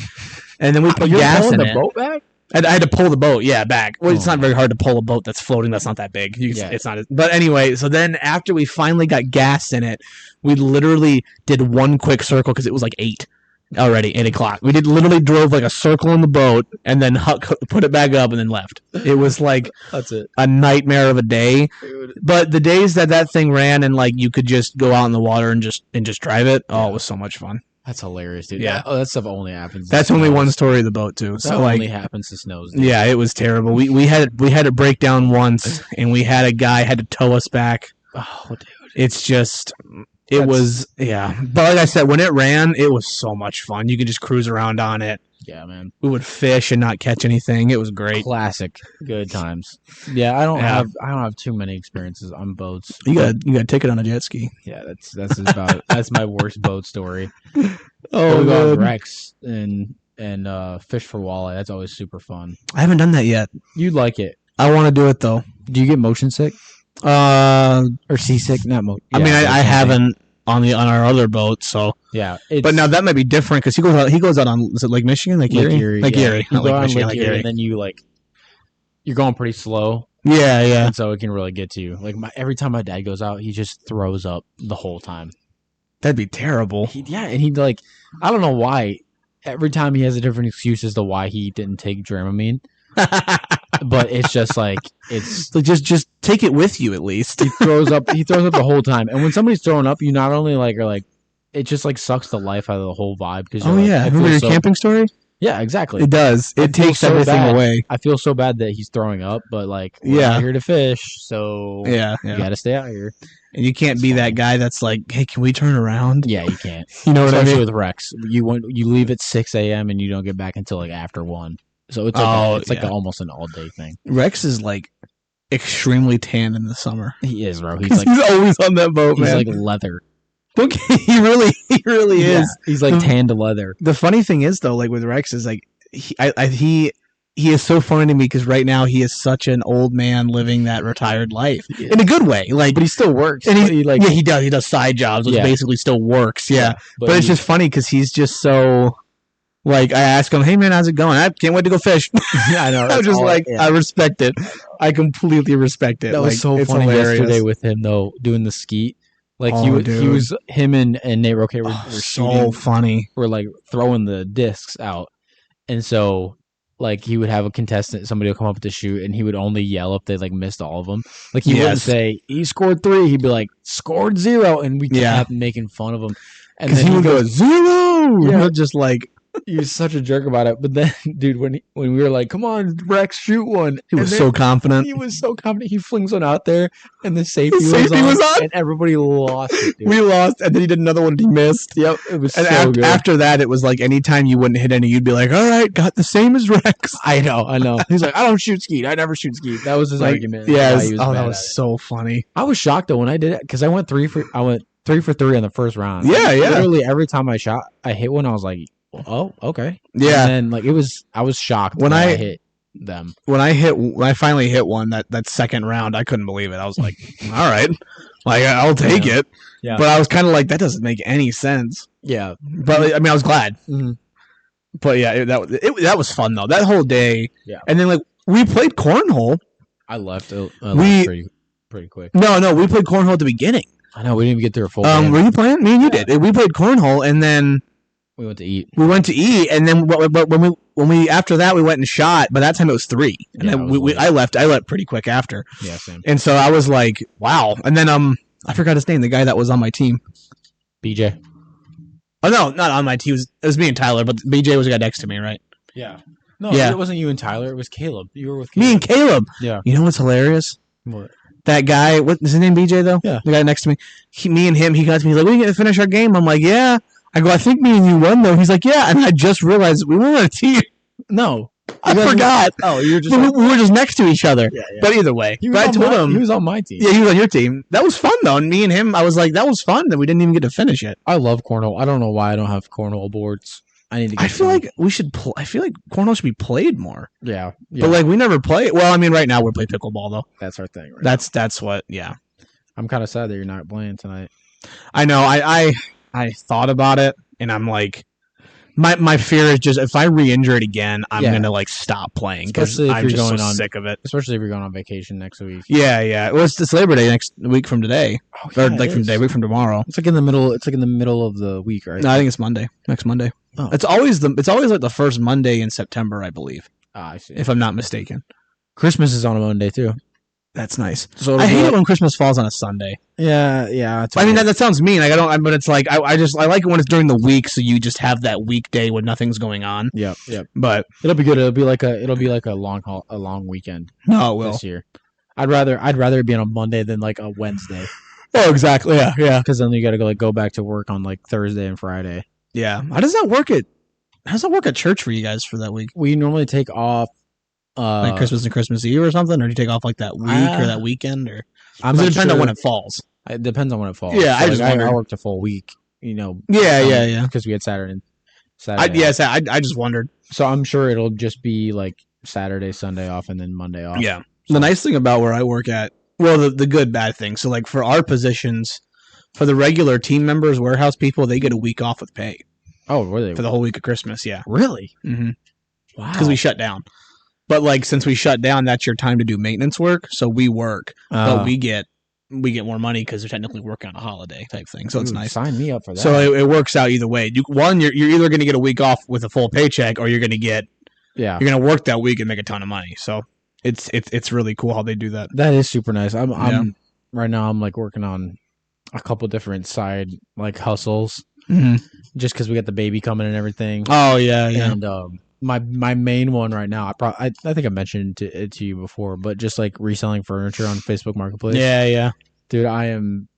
S1: And then we put gas in
S2: the
S1: it.
S2: boat back?
S1: I had to pull the boat, back. Well, it's not very hard to pull a boat that's floating. That's not that big. It's not. But anyway, so then after we finally got gas in it, we literally did one quick circle because it was like 8 o'clock. We literally drove like a circle in the boat and then put it back up and then left. It was like
S2: that's it.
S1: A nightmare of a day. Dude. But the days that thing ran and like you could just go out in the water and just drive it, it was so much fun.
S2: That's hilarious, dude.
S1: Yeah.
S2: That stuff only happens.
S1: That's only one story of the boat too. So
S2: only happens to snows. Dude.
S1: Yeah, it was terrible. We had a breakdown once, and we had a guy had to tow us back.
S2: Oh, dude.
S1: It's just was. But like I said, when it ran, it was so much fun. You could just cruise around on it.
S2: Yeah, man.
S1: We would fish and not catch anything. It was great.
S2: Classic. Good times. Yeah, I don't have too many experiences on boats.
S1: You got a ticket on a jet ski.
S2: Yeah, that's my worst boat story.
S1: Oh,
S2: we go on Rex and fish for walleye. That's always super fun.
S1: I haven't done that yet.
S2: You'd like it.
S1: I want to do it though.
S2: Do you get motion sick?
S1: Or
S2: seasick? Not motion.
S1: I mean, I haven't on our other boat. So
S2: yeah,
S1: but now that might be different because he goes out on, is it Lake Michigan, Lake Erie? Lake Erie.
S2: You go on Lake Erie, and then you're going pretty slow.
S1: Yeah.
S2: And so it can really get to you. Like every time my dad goes out, he just throws up the whole time.
S1: That'd be terrible.
S2: And he'd like, I don't know why. Every time he has a different excuse as to why he didn't take Dramamine. But it's just like it's
S1: like just take it with you at least.
S2: He throws up the whole time. And when somebody's throwing up, you not only like are like it just like sucks the life out of the whole vibe because
S1: remember your camping story?
S2: Yeah, exactly.
S1: It does. It takes everything away.
S2: I feel so bad that he's throwing up, but like we're out here to fish, so you got to stay out here.
S1: And you can't be that guy that's like, hey, can we turn around?
S2: Yeah, you can't.
S1: You know what I mean?
S2: With Rex, you leave at 6 a.m. and you don't get back until like after 1. So it's like almost an all day thing.
S1: Rex is like extremely tan in the summer.
S2: He is, bro.
S1: He's always on that boat, man.
S2: He's like leather.
S1: Okay, he really is.
S2: He's like tanned leather.
S1: The funny thing is though, like with Rex is like he is so funny to me because right now he is such an old man living that retired life in a good way. Like,
S2: but he still works.
S1: And he does. He does side jobs, which basically still works. Yeah, but it's just funny because he's just so. Like, I ask him, hey, man, how's it going? I can't wait to go fish.
S2: Yeah, I know.
S1: I'm just I respect it. I completely respect it.
S2: That was so funny yesterday with him, though, doing the skeet. Like, him and Nate Roque were
S1: so
S2: shooting,
S1: funny.
S2: Were, like, throwing the discs out. And so, like, he would have a contestant, somebody would come up to shoot, and he would only yell if they, like, missed all of them. Like, he wouldn't say, he scored 3. He'd be like, scored 0. And we kept making fun of him.
S1: And then he would go, 0! Yeah. Just like...
S2: He was such a jerk about it. But then, dude, when we were like, come on, Rex, shoot one.
S1: He was so confident.
S2: He was so confident. He flings one out there, and the safety was on. And everybody lost it, dude.
S1: We lost, and then he did another one and he missed.
S2: Yep, it was
S1: and
S2: so good.
S1: After that, it was like anytime you wouldn't hit any, you'd be like, all right, got the same as Rex.
S2: I know. He's like, I don't shoot skeet. I never shoot skeet. That was his argument.
S1: Yeah, that was so funny.
S2: I was shocked, though, when I did it, because I went 3 for 3 in the first round.
S1: Yeah.
S2: Literally, every time I hit one, I was like, oh, okay.
S1: Yeah.
S2: And then I was shocked when I hit them.
S1: When I finally hit one that second round, I couldn't believe it. I was like, all right, like I'll take it. Yeah. But I was kind of like, that doesn't make any sense.
S2: Yeah.
S1: But I mean, I was glad.
S2: Mm-hmm.
S1: But yeah, that was fun though. That whole day.
S2: Yeah.
S1: And then like we played cornhole.
S2: I left. pretty quick.
S1: No, we played cornhole at the beginning.
S2: I know we didn't even get through a full game.
S1: Were you playing? Me and you did. We played cornhole, and then
S2: We went to eat.
S1: we went to eat, and then but when we after that we went and shot. By that time it was 3, and
S2: Yeah,
S1: then
S2: it was late.
S1: I left pretty quick after,
S2: Yeah, same.
S1: and so I was like, wow. And then I forgot his name, the guy that was on my team.
S2: BJ.
S1: Oh no, not on my team. It was me and Tyler, but BJ was the guy next to me, right?
S2: Yeah. No,
S1: Yeah.
S2: it wasn't you and Tyler. It was Caleb. You were with Caleb.
S1: Me and Caleb.
S2: Yeah.
S1: You know what's hilarious?
S2: What?
S1: That guy, what is his name? BJ though.
S2: Yeah.
S1: The guy next to me. Me and him. He got to me. He's like, "We gonna finish our game." I'm like, "Yeah." I go, "I think me and you won though." He's like, "Yeah," and I just realized we were on a team.
S2: No.
S1: I forgot.
S2: Oh, you were just.
S1: We were just next to each other.
S2: Yeah,
S1: But either way,
S2: He was
S1: but I
S2: on
S1: told
S2: my-
S1: him.
S2: he was on my team.
S1: Yeah, he was on your team. That was fun though. And me and him, I was like, that was fun. That we didn't even get to finish it.
S2: I love cornhole. I don't know why I don't have cornhole boards. I need to. Get
S1: I feel
S2: some.
S1: like we should. I feel like cornhole should be played more.
S2: Yeah.
S1: But like we never play. Well, I mean, right now we're playing pickleball though.
S2: that's our thing. Right
S1: That's what. Yeah,
S2: I'm kind of sad that you're not playing tonight.
S1: I know. I thought about it, and I'm like, my fear is just if I re-injure it again, I'm
S2: Yeah.
S1: gonna like stop playing because
S2: Especially if
S1: I'm
S2: you're
S1: just so
S2: going on-
S1: sick of it.
S2: Especially if you're going on vacation next week.
S1: Yeah. Well, it's Labor Day next week from today,
S2: Oh,
S1: or like from today, week from tomorrow.
S2: It's like in the middle. It's like in the middle of the week, right?
S1: No, I think it's Monday. Next Monday.
S2: Oh.
S1: It's always like the first Monday in September, I believe,
S2: I see.
S1: if I'm not mistaken.
S2: Christmas is on a Monday too.
S1: That's nice.
S2: So
S1: I hate it when Christmas falls on a Sunday.
S2: Yeah.
S1: I mean, that sounds mean. Like I don't, but it's like I like it when it's during the week, so you just have that weekday when nothing's going on.
S2: Yep.
S1: But
S2: It'll be good. It'll be like a long weekend
S1: no, it will.
S2: this year. I'd rather it be on a Monday than like a Wednesday,
S1: Oh, exactly. Yeah.
S2: because then you got to go back to work on like Thursday and Friday.
S1: How does that work at church for you guys for that week?
S2: We normally take off
S1: Like Christmas and Christmas Eve or something, or do you take off like that week or that weekend, or
S2: I'm
S1: does it
S2: not
S1: depend on
S2: sure.
S1: when it falls?
S2: It depends on when it falls.
S1: Yeah, I just
S2: I
S1: wondered.
S2: worked a full week.
S1: Yeah.
S2: Because we had Saturday.
S1: I just wondered.
S2: So I'm sure it'll just be like Saturday, Sunday off, and then Monday off.
S1: Yeah.
S2: So-
S1: The nice thing about where I work at, well, the good bad thing. So like for our positions, for the regular team members, warehouse people, they get a week off with pay
S2: Oh, really?
S1: for the whole week of Christmas. Yeah.
S2: Really?
S1: Mm-hmm.
S2: Wow.
S1: Because we shut down. But like since we shut down, that's your time to do maintenance work. So we work, but we get more money because they're technically working on a holiday type thing. So it's nice.
S2: Sign me up for that.
S1: So it works out either way. You're either going to get a week off with a full paycheck, or you're going to work that week and make a ton of money. So it's really cool how they do that.
S2: that is super nice. I'm
S1: Yeah.
S2: right now. I'm like working on a couple different side like hustles,
S1: Mm-hmm.
S2: just because we got the baby coming and everything.
S1: Oh yeah.
S2: And my main one right now, I think I mentioned it to you before, but just like reselling furniture on Facebook Marketplace.
S1: Yeah.
S2: Dude, I'm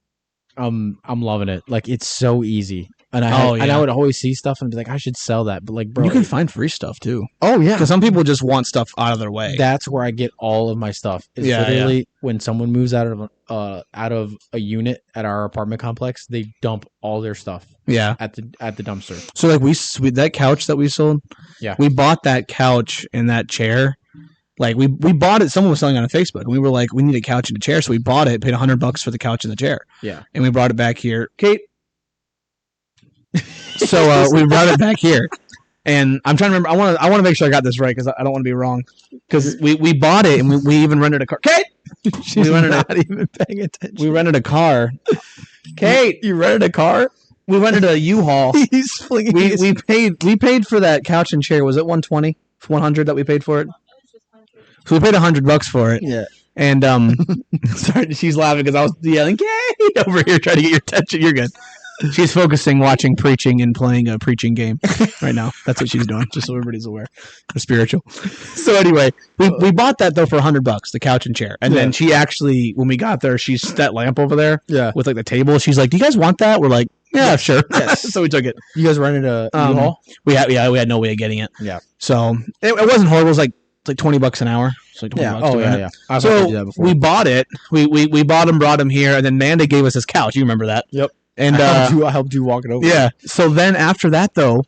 S2: loving it. Like it's so easy. And I
S1: Oh,
S2: and
S1: yeah.
S2: I would always see stuff and be like, I should sell that. But like, bro,
S1: You can find free stuff too,
S2: oh yeah,
S1: because some people just want stuff out of their way.
S2: that's where I get all of my stuff. It's
S1: Yeah,
S2: literally when someone moves out of a unit at our apartment complex, they dump all their stuff
S1: Yeah.
S2: at the dumpster.
S1: So like we that couch that we sold,
S2: Yeah.
S1: we bought that couch and that chair. Like we bought it. Someone was selling it on Facebook, and we were like, we need a couch and a chair, so we bought it. Paid $100 for the couch and the chair.
S2: Yeah.
S1: And we brought it back here, Kate. So we brought it back here, and I'm trying to remember. I want to make sure I got this right because I don't want to be wrong. Because we bought it and we even rented a car. Kate,
S2: She's
S1: rented
S2: not even paying attention.
S1: we rented a car. Kate,
S2: You rented a car?
S1: we rented a U-Haul.
S2: He's flinging.
S1: we paid for that couch and chair. Was it 120, 100 that we paid for it? So we paid $100 for it.
S2: Yeah.
S1: And sorry, she's laughing because I was yelling "Kate" over here trying to get your attention. You're good. She's focusing, watching preaching, and playing a preaching game right now. That's what she's doing, just so everybody's aware. We're spiritual. So anyway, we bought that though for $100, the couch and chair. And then she actually, when we got there, she set that lamp over there
S2: Yeah.
S1: with like the table. She's like, "Do you guys want that?" We're like, "Yeah, sure."
S2: Yes.
S1: So we took it.
S2: You guys rented a U-Haul?
S1: We had no way of getting it.
S2: Yeah.
S1: So it wasn't horrible. It was like $20 an hour. It's like $20
S2: Yeah.
S1: to
S2: Oh
S1: rent it.
S2: yeah. I've had to do that
S1: So
S2: before.
S1: we bought it. We bought him, brought him here, and then Manda gave us his couch. You remember that?
S2: Yep.
S1: And
S2: I helped you walk it over.
S1: yeah. So then after that, though,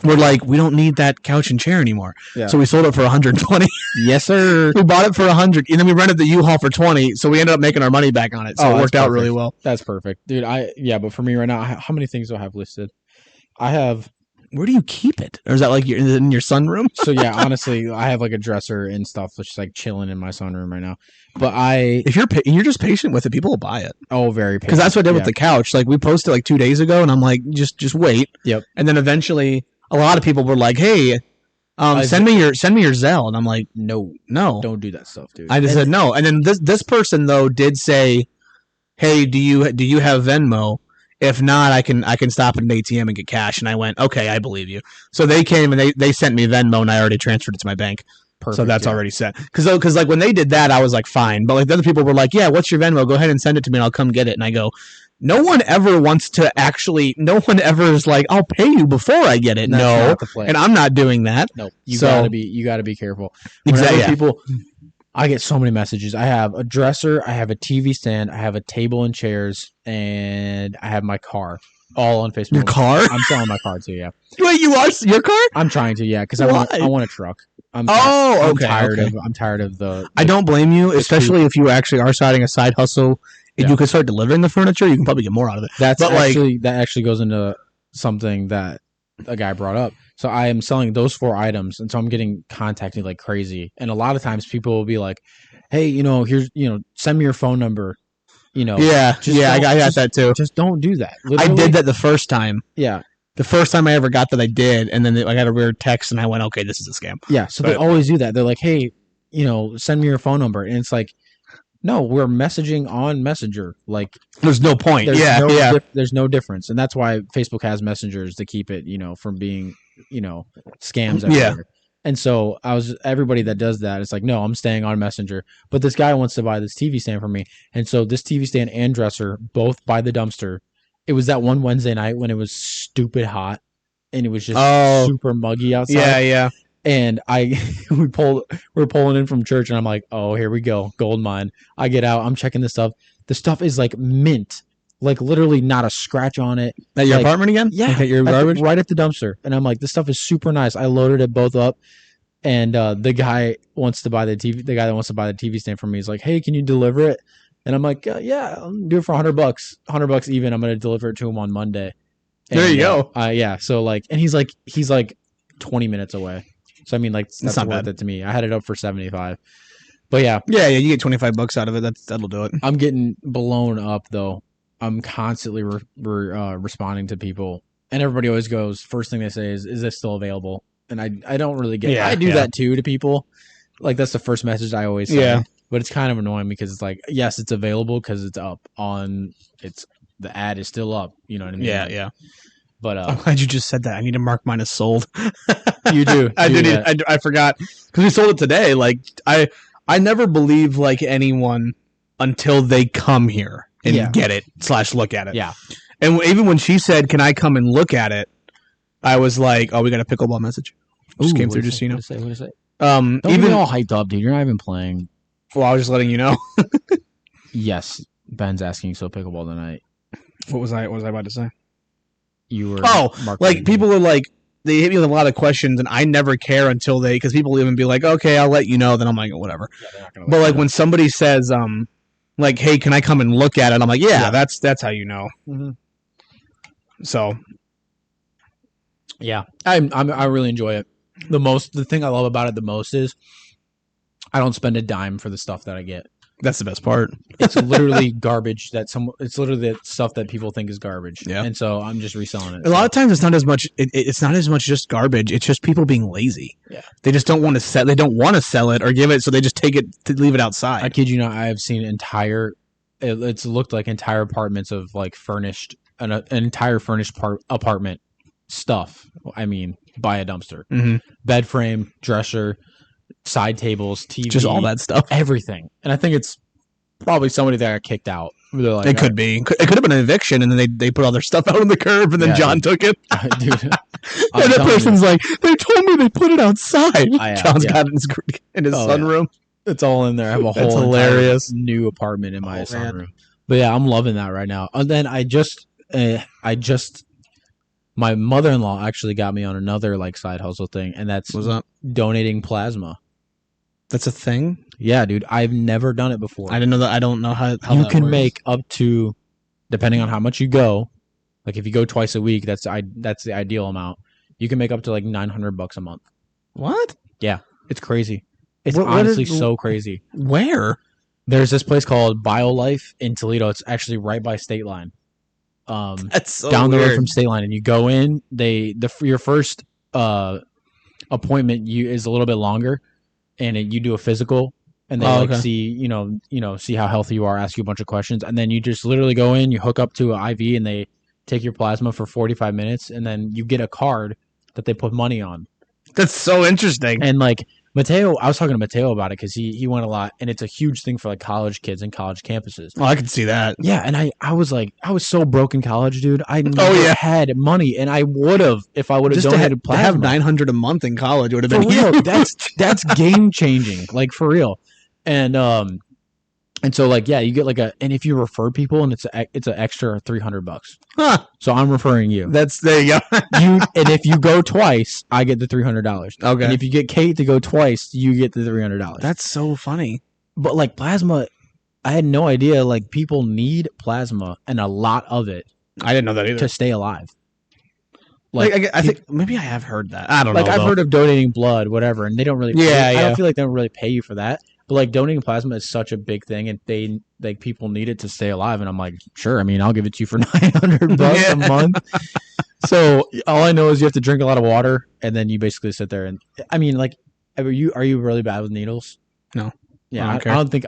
S1: we're like, we don't need that couch and chair anymore.
S2: Yeah.
S1: So we sold it for 120.
S2: Yes, sir.
S1: We bought it for 100, and then we rented the U-Haul for 20. So we ended up making our money back on it. So
S2: Oh,
S1: it
S2: that's
S1: worked out
S2: perfect.
S1: really well.
S2: That's perfect, dude. But for me right now, how many things do I have listed? I have
S1: Where do you keep it? Or is that like in your sunroom?
S2: So yeah, honestly, I have like a dresser and stuff that's like chilling in my sunroom right now. But
S1: If you're just patient with it, people will buy it.
S2: very
S1: Because that's what I did with
S2: yeah.
S1: the couch. Like we posted like 2 days ago, and I'm like, just wait.
S2: Yep.
S1: And then eventually, a lot of people were like, "Hey, send me your Zelle," and I'm like,
S2: No,
S1: "No,
S2: don't do that stuff, dude.
S1: I just said no. And then this person though did say, "Hey, do you have Venmo? If not, I can stop at an ATM and get cash." And I went, "Okay, I believe you." So they came and they sent me Venmo, and I already transferred it to my bank.
S2: Perfect,
S1: So that's
S2: yeah.
S1: already set. Because like when they did that, I was like, fine. But like the other people were like, "Yeah, what's your Venmo? Go ahead and send it to me, and I'll come get it." And I go, no one ever wants to actually. No one ever is like, "I'll pay you before I get it."
S2: That's
S1: No,
S2: not the play.
S1: and I'm not doing that.
S2: No, you
S1: So-
S2: gotta be careful. Whenever
S1: Exactly.
S2: people, I get so many messages. I have a dresser, I have a TV stand, I have a table and chairs, and I have my car, all on Facebook.
S1: Your car?
S2: I'm selling my car too. Yeah,
S1: Wait, you are your car?
S2: I'm trying to. Yeah, because
S1: Why?
S2: I want a truck. I'm
S1: Okay.
S2: tired
S1: okay.
S2: of I'm tired of the.
S1: I don't blame you,
S2: It's
S1: especially if you actually are starting a side hustle. If
S2: Yeah.
S1: you could start delivering the furniture, you can probably get more out of it.
S2: That's
S1: But, like-
S2: actually that actually goes into something that a guy brought up. So I am selling those 4 items, and so I'm getting contacted like crazy. And a lot of times people will be like, "Hey, here's send me your phone number."
S1: Yeah,
S2: just
S1: I
S2: don't-
S1: got
S2: just-
S1: that too.
S2: Just don't do that.
S1: I
S2: Literally-
S1: did that the first time.
S2: Yeah,
S1: The first time I ever got that, I did, and then I got a weird text, and I went, "Okay, this is a scam."
S2: yeah. So they
S1: But-
S2: always do that. They're like, "Hey, send me your phone number," and it's like, no, we're messaging on Messenger. Like,
S1: There's no point.
S2: there's
S1: Yeah,
S2: no
S1: yeah.
S2: there's no difference, and that's why Facebook has messengers to keep it, from being, scams.
S1: Yeah.
S2: Everywhere. And so everybody that does that, it's like, no, I'm staying on Messenger. But this guy wants to buy this TV stand from me, and so this TV stand and dresser both by the dumpster. It was that one Wednesday night when it was stupid hot, and it was just
S1: Oh.
S2: super muggy outside.
S1: Yeah.
S2: And we're pulling in from church, and I'm like, oh, here we go, gold mine. I get out, I'm checking this stuff. The stuff is like mint, like literally not a scratch on it.
S1: At your
S2: Like,
S1: apartment again?
S2: Yeah,
S1: Like at your garbage?
S2: right at the dumpster. And I'm like, this stuff is super nice. I loaded it both up, and the guy wants to buy the TV. The guy that wants to buy the TV stand from me is like, hey, can you deliver it? And I'm like, yeah, I'll do it for $100, $100 even. I'm gonna deliver it to him on Monday.
S1: There you go.
S2: Yeah. So like, and he's like 20 minutes away. So I mean, like that's
S1: not
S2: worth
S1: bad.
S2: it to me. I had it up for 75. But yeah,
S1: Yeah, you get $25 out of it. That'll do it.
S2: I'm getting blown up though. I'm constantly responding to people, and everybody always goes, first thing they say is this still available? And I don't really get.
S1: Yeah,
S2: I do
S1: yeah.
S2: that too to people. Like that's the first message I always say.
S1: Yeah.
S2: But it's kind of annoying because it's like, yes, it's available because it's up on. The ad is still up. You know what I mean?
S1: Yeah.
S2: But
S1: I'm glad you just said that. I need to mark mine as sold.
S2: you do.
S1: I
S2: do
S1: did.
S2: that.
S1: I forgot because we sold it today. Like I never believe like anyone until they come here and
S2: Yeah.
S1: get it / look at it.
S2: Yeah.
S1: And even when she said, "Can I come and look at it?" I was like, "Oh, we got a pickleball message." Just
S2: Ooh,
S1: came
S2: what
S1: through,
S2: did it
S1: just
S2: say?
S1: so you know.
S2: What did it say? What did it say? Don't
S1: Even
S2: get me all hyped up, dude. You're not even playing.
S1: well, I was just letting you know.
S2: Yes, Ben's asking so pickleball tonight.
S1: What was I about to say?
S2: You were
S1: Oh, like people are like they hit me with a lot of questions, and I never care until because people even be like, "Okay, I'll let you know." Then I'm like, whatever. But like when somebody says, like, "Hey, can I come and look at it?" I'm like, "Yeah,
S2: Yeah.
S1: that's how you know."
S2: Mhm.
S1: So
S2: Yeah, I really enjoy it. The thing I love about it the most is I don't spend a dime for the stuff that I get.
S1: that's the best part.
S2: It's literally garbage it's literally the stuff that people think is garbage.
S1: Yeah.
S2: And so I'm just reselling it.
S1: A lot of times, it's not as much. It's not as much just garbage. It's just people being lazy.
S2: Yeah.
S1: They just don't want to sell. They don't want to sell it or give it, so they just take it to leave it outside.
S2: I kid you not, I have seen it's looked like entire apartments of like furnished an entire furnished apartment stuff. I mean, by a dumpster.
S1: Mhm.
S2: Bed frame, dresser, side tables, TV,
S1: Just all that stuff.
S2: everything. And I think it's probably somebody that got kicked out. They're like,
S1: It could be. It could have been an eviction, and then they put all their stuff out on the curb, and then
S2: Yeah,
S1: John took it.
S2: dude.
S1: And that person's like, "They told me they put it outside."
S2: Yeah,
S1: John's
S2: yeah.
S1: got it in his
S2: Oh, yeah.
S1: sunroom.
S2: It's all in there. I have a
S1: That's
S2: whole
S1: hilarious.
S2: entire new apartment in my
S1: Oh, man.
S2: sunroom. But yeah, I'm loving that right now. And then my mother-in-law actually got me on another like side hustle thing, and that's
S1: What's up?
S2: donating plasma.
S1: That's a thing.
S2: Yeah, dude, I've never done it before.
S1: I didn't know that. I don't know how
S2: You
S1: that
S2: can
S1: works.
S2: make up to, depending on how much you go. Like if you go twice a week, that's the ideal amount. you can make up to like $900 a month.
S1: What?
S2: It's crazy. It's
S1: What
S2: honestly
S1: is-
S2: so crazy.
S1: Where?
S2: There's this place called BioLife in Toledo. It's actually right by State Line.
S1: That's so
S2: Down the road
S1: weird.
S2: from State Line, and you go in. Your first appointment is a little bit longer, and you do a physical, and they
S1: Okay.
S2: see how healthy you are, ask you a bunch of questions, and then you just literally go in, you hook up to an IV, and they take your plasma for 45 minutes, and then you get a card that they put money on.
S1: That's so interesting.
S2: And like Mateo, I was talking to Mateo about it because he went a lot, and it's a huge thing for like college kids and college campuses.
S1: Oh, I can see that.
S2: Yeah, and I was like, I was so broke in college, dude. I never
S1: yeah.
S2: had money, and I would have if I would have
S1: Just to
S2: donated
S1: to have
S2: plasma.
S1: $900 a month in college would have
S2: For
S1: been
S2: real,
S1: huge.
S2: that's game changing, like for real. And so like yeah, you get and if you refer people, and it's an extra $300.
S1: Huh.
S2: So I'm referring you.
S1: There you go.
S2: And if you go twice, I get the $300.
S1: Okay.
S2: And if you get Kate to go twice, you get the $300.
S1: That's so funny.
S2: But like plasma, I had no idea. Like people need plasma and a lot of it
S1: I didn't know that either.
S2: to stay alive.
S1: I think maybe I have heard that. I don't know.
S2: Like I've
S1: though.
S2: heard of donating blood, whatever, and they don't really.
S1: Yeah,
S2: I
S1: yeah.
S2: don't feel like they don't really pay you for that. But like donating plasma is such a big thing, and they like people need it to stay alive. And I'm like, sure. I mean, I'll give it to you for $900
S1: Yeah.
S2: a month. So all I know is you have to drink a lot of water, and then you basically sit there. And I mean, like, are you really bad with needles?
S1: No.
S2: Yeah,
S1: I don't
S2: I
S1: care.
S2: don't think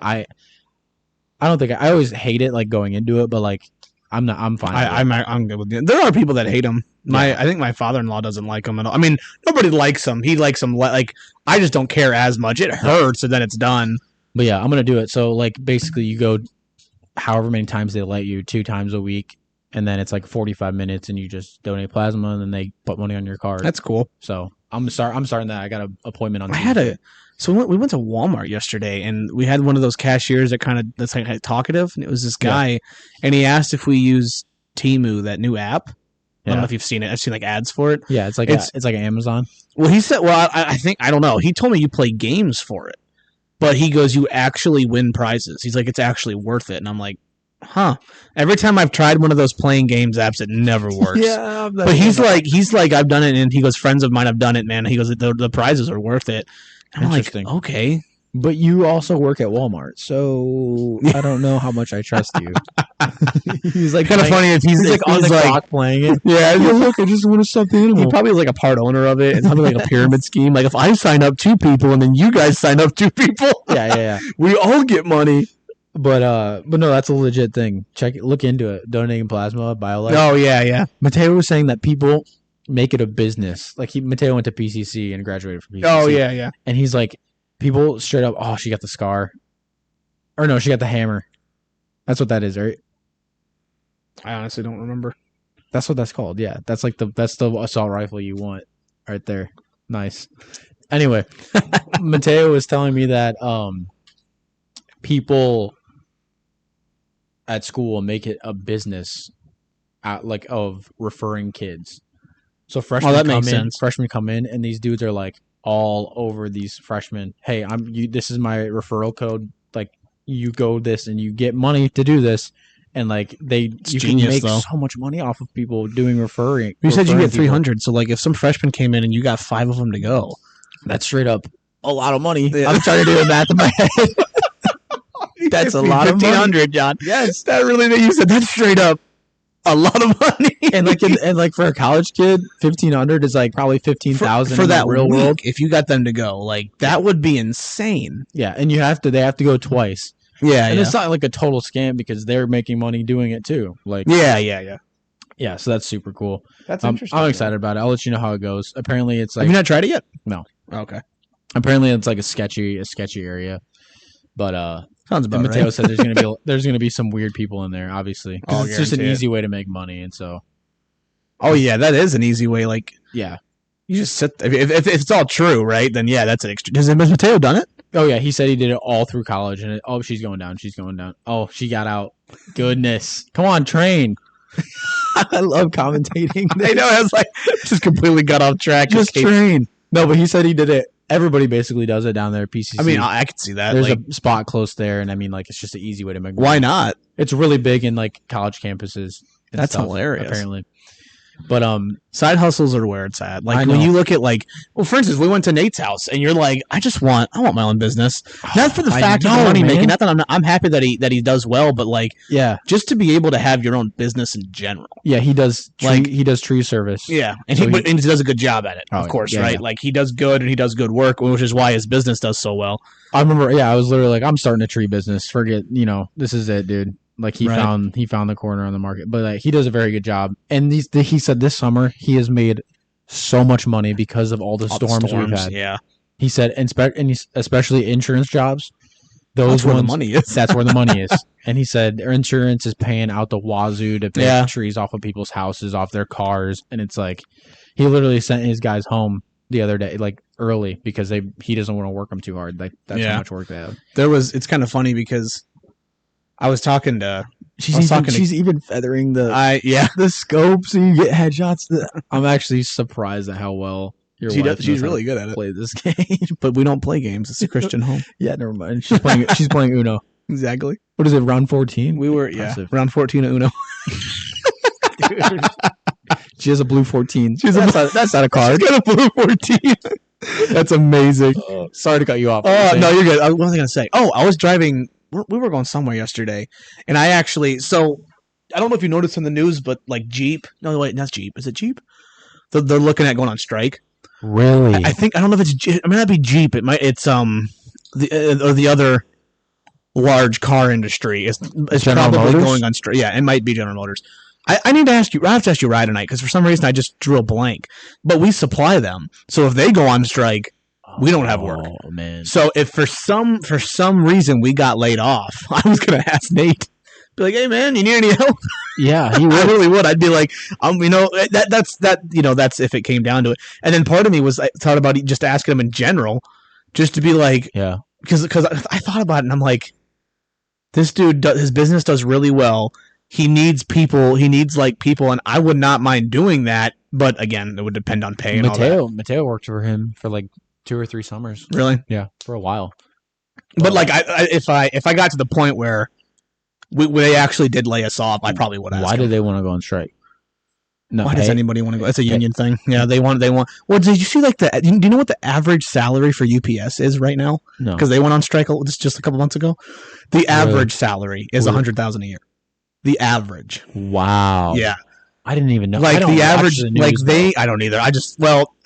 S2: I always hate it like going into it, but like I'm fine. with it.
S1: I'm good with it. There are people that hate them. I think my father-in-law doesn't like them at all. I mean, nobody likes them. He likes them. Like I just don't care as much. It hurts, and then it's done.
S2: But yeah, I'm gonna do it. So like basically you go however many times they let you, 2 times a week, and then it's like 45 minutes and you just donate plasma and then they put money on your card.
S1: That's cool.
S2: So I'm starting that. I got an appointment on
S1: I we went to Walmart yesterday, and we had one of those cashiers that's like talkative, and it was this guy, and he asked if we use Temu, that new app. I don't know if you've seen it. I've seen like ads for it.
S2: Yeah, it's like Amazon.
S1: Well, he said, I think, I don't know. He told me you play games for it, but he goes, you actually win prizes. He's like, it's actually worth it. And I'm like, huh. Every time I've tried one of those playing games apps, it never works.
S2: Yeah,
S1: But he's like, I've done it. And he goes, friends of mine have done it, man. He goes, the prizes are worth it. And I'm like,
S2: Interesting.
S1: okay.
S2: But you also work at Walmart, so I don't know how much I trust you. He's like
S1: Kind of funny if he's
S2: like on the clock playing it.
S1: Yeah,
S2: Look, I just want to stop the
S1: he
S2: animal.
S1: probably is like a part owner of it. It's probably like a pyramid scheme. Like if I sign up 2 people and then you guys sign up 2 people,
S2: Yeah.
S1: we all get money.
S2: But no, that's a legit thing. Look into it. Donating plasma, BioLife.
S1: Oh yeah.
S2: Mateo was saying that people make it a business. Like Mateo went to PCC and graduated from PCC.
S1: Oh yeah.
S2: And he's like, people straight up, oh, she got the scar, or no, she got the hammer. That's what that is, right?
S1: I honestly don't remember.
S2: That's what that's called. Yeah, that's the assault rifle you want right there. Nice. Anyway, Mateo was telling me that people at school make it a business of referring kids. So freshmen
S1: that
S2: come
S1: makes
S2: in,
S1: sense.
S2: freshmen come in, and these dudes are like all over these freshmen. Hey, this is my referral code. Like you go this and you get money to do this. And like you can
S1: genius,
S2: make
S1: though.
S2: so much money off of people doing referring.
S1: You said you
S2: referring
S1: get
S2: people.
S1: 300. So like if some freshman came in and you got 5 of them to go,
S2: That's straight up a lot of money.
S1: Yeah.
S2: I'm trying to do the math in my head. That's a lot of money.
S1: 1,500, John.
S2: Yes.
S1: That really, you said that's straight up a lot of money.
S2: And like for a college kid, 1,500 is like probably 15,000
S1: for
S2: in
S1: that
S2: the real
S1: week,
S2: world.
S1: if you got them to go, like that would be insane.
S2: Yeah, and they have to go twice.
S1: Yeah,
S2: And it's not like a total scam because they're making money doing it too. Like
S1: yeah.
S2: So that's super cool.
S1: That's
S2: I'm excited about it. I'll let you know how it goes. Apparently it's
S1: Have
S2: like
S1: you not tried it yet?
S2: No.
S1: Okay.
S2: apparently it's like a sketchy area. But
S1: Sounds about
S2: Mateo
S1: right.
S2: said there's gonna be some weird people in there, obviously. 'Cause
S1: I'll
S2: it's just an
S1: guarantee it.
S2: easy way to make money, and so
S1: Oh yeah, that is an easy way. Like
S2: yeah.
S1: you just sit. If it's all true, right? Then yeah, that's an extra. Has Mateo done it?
S2: Oh yeah, he said he did it all through college, and she's going down. Oh, she got out. Goodness, come on, train. I love commentating.
S1: I know. I was like, just completely got off track.
S2: Just
S1: Okay.
S2: train. No, but he said he did it. Everybody basically does it down there at PCC.
S1: I mean, I could see that.
S2: there's
S1: Like,
S2: a spot close there, and I mean, like, it's just an easy way to make money.
S1: why not?
S2: It's really big in like college campuses. And
S1: That's
S2: stuff,
S1: hilarious.
S2: Apparently, But
S1: Side hustles are where it's at.
S2: I
S1: Like
S2: know.
S1: when you look at like, well, for instance, we went to Nate's house, and you're like, I want my own business. Not for the
S2: I
S1: fact of
S2: know,
S1: the money
S2: man.
S1: making. Not that I'm happy that he does well, but like
S2: yeah,
S1: just to be able to have your own business in general.
S2: yeah, he does
S1: Like-
S2: he does tree service.
S1: Yeah, and
S2: So
S1: he does a good job at it,
S2: Oh,
S1: of course,
S2: yeah,
S1: right?
S2: yeah.
S1: Like he does good, and he does good work, which is why his business does so well.
S2: I remember. Yeah, I was literally like, I'm starting a tree business. Forget, this is it, dude. Like he
S1: Right.
S2: found the corner on the market, but like, he does a very good job. And he said this summer he has made so much money because of all the
S1: All the
S2: storms we've had.
S1: yeah,
S2: He said, especially insurance jobs. Those
S1: that's where
S2: ones,
S1: the money is.
S2: that's where the money is. And he said their insurance is paying out the wazoo to pick
S1: Yeah.
S2: trees off of people's houses, off their cars, and it's like he literally sent his guys home the other day, like early, because he doesn't want to work them too hard. Like that's
S1: Yeah.
S2: how much work they have.
S1: It's kind of funny because I was talking to
S2: She's even feathering the scope so you get headshots. I'm actually surprised at how well your wife
S1: she's
S2: knows how
S1: really
S2: to
S1: good at it.
S2: play this game.
S1: But we don't play games. It's a Christian home.
S2: Yeah, never mind. She's playing Uno.
S1: Exactly.
S2: What is it? Round 14?
S1: We were
S2: Impressive.
S1: round 14 at Uno.
S2: She has a blue 14.
S1: That's not a card. She's got a blue 14. That's amazing.
S2: Sorry to cut you off.
S1: Oh no, you're good. What was I gonna say? Oh, I was driving. We were going somewhere yesterday, and I actually. So I don't know if you noticed in the news, but like Jeep. No, wait, that's Jeep. Is it Jeep? They're looking at going on strike.
S2: Really?
S1: I think I don't know if it's. It might not be Jeep. It's the other large car industry is
S2: General
S1: probably
S2: Motors?
S1: going on strike. Yeah, it might be General Motors. I need to ask you. I have to ask you Ryan tonight because for some reason I just drew a blank. But we supply them, so if they go on strike, we don't have work.
S2: Oh man.
S1: So if for some reason we got laid off, I was gonna ask Nate, be like, "Hey man, you need any help?"
S2: Yeah, he
S1: I
S2: would.
S1: really would. I'd be like, that's if it came down to it. And then part of me was I thought about just asking him in general, just to be like,
S2: Yeah.
S1: because I thought about it and I'm like, this dude his business does really well. He needs people. He needs like people, and I would not mind doing that. But again, it would depend on pay and all that.
S2: Mateo worked for him for like 2 or 3 summers.
S1: Really?
S2: Yeah, for a while.
S1: But like, if I got to the point where they actually did lay us off, I probably would ask.
S2: Why
S1: him.
S2: did they want to go on strike? No,
S1: Why does anybody want to go? It's a union thing. Yeah, they want. Well, did you see like do you know what the average salary for UPS is right now?
S2: No.
S1: Because they went on strike just a couple months ago. The average salary is
S2: Really?
S1: $100,000 a year. The average.
S2: Wow.
S1: Yeah.
S2: I didn't even know. I
S1: Like
S2: don't
S1: the
S2: watch
S1: average,
S2: the
S1: like
S2: news, though.
S1: I don't either. I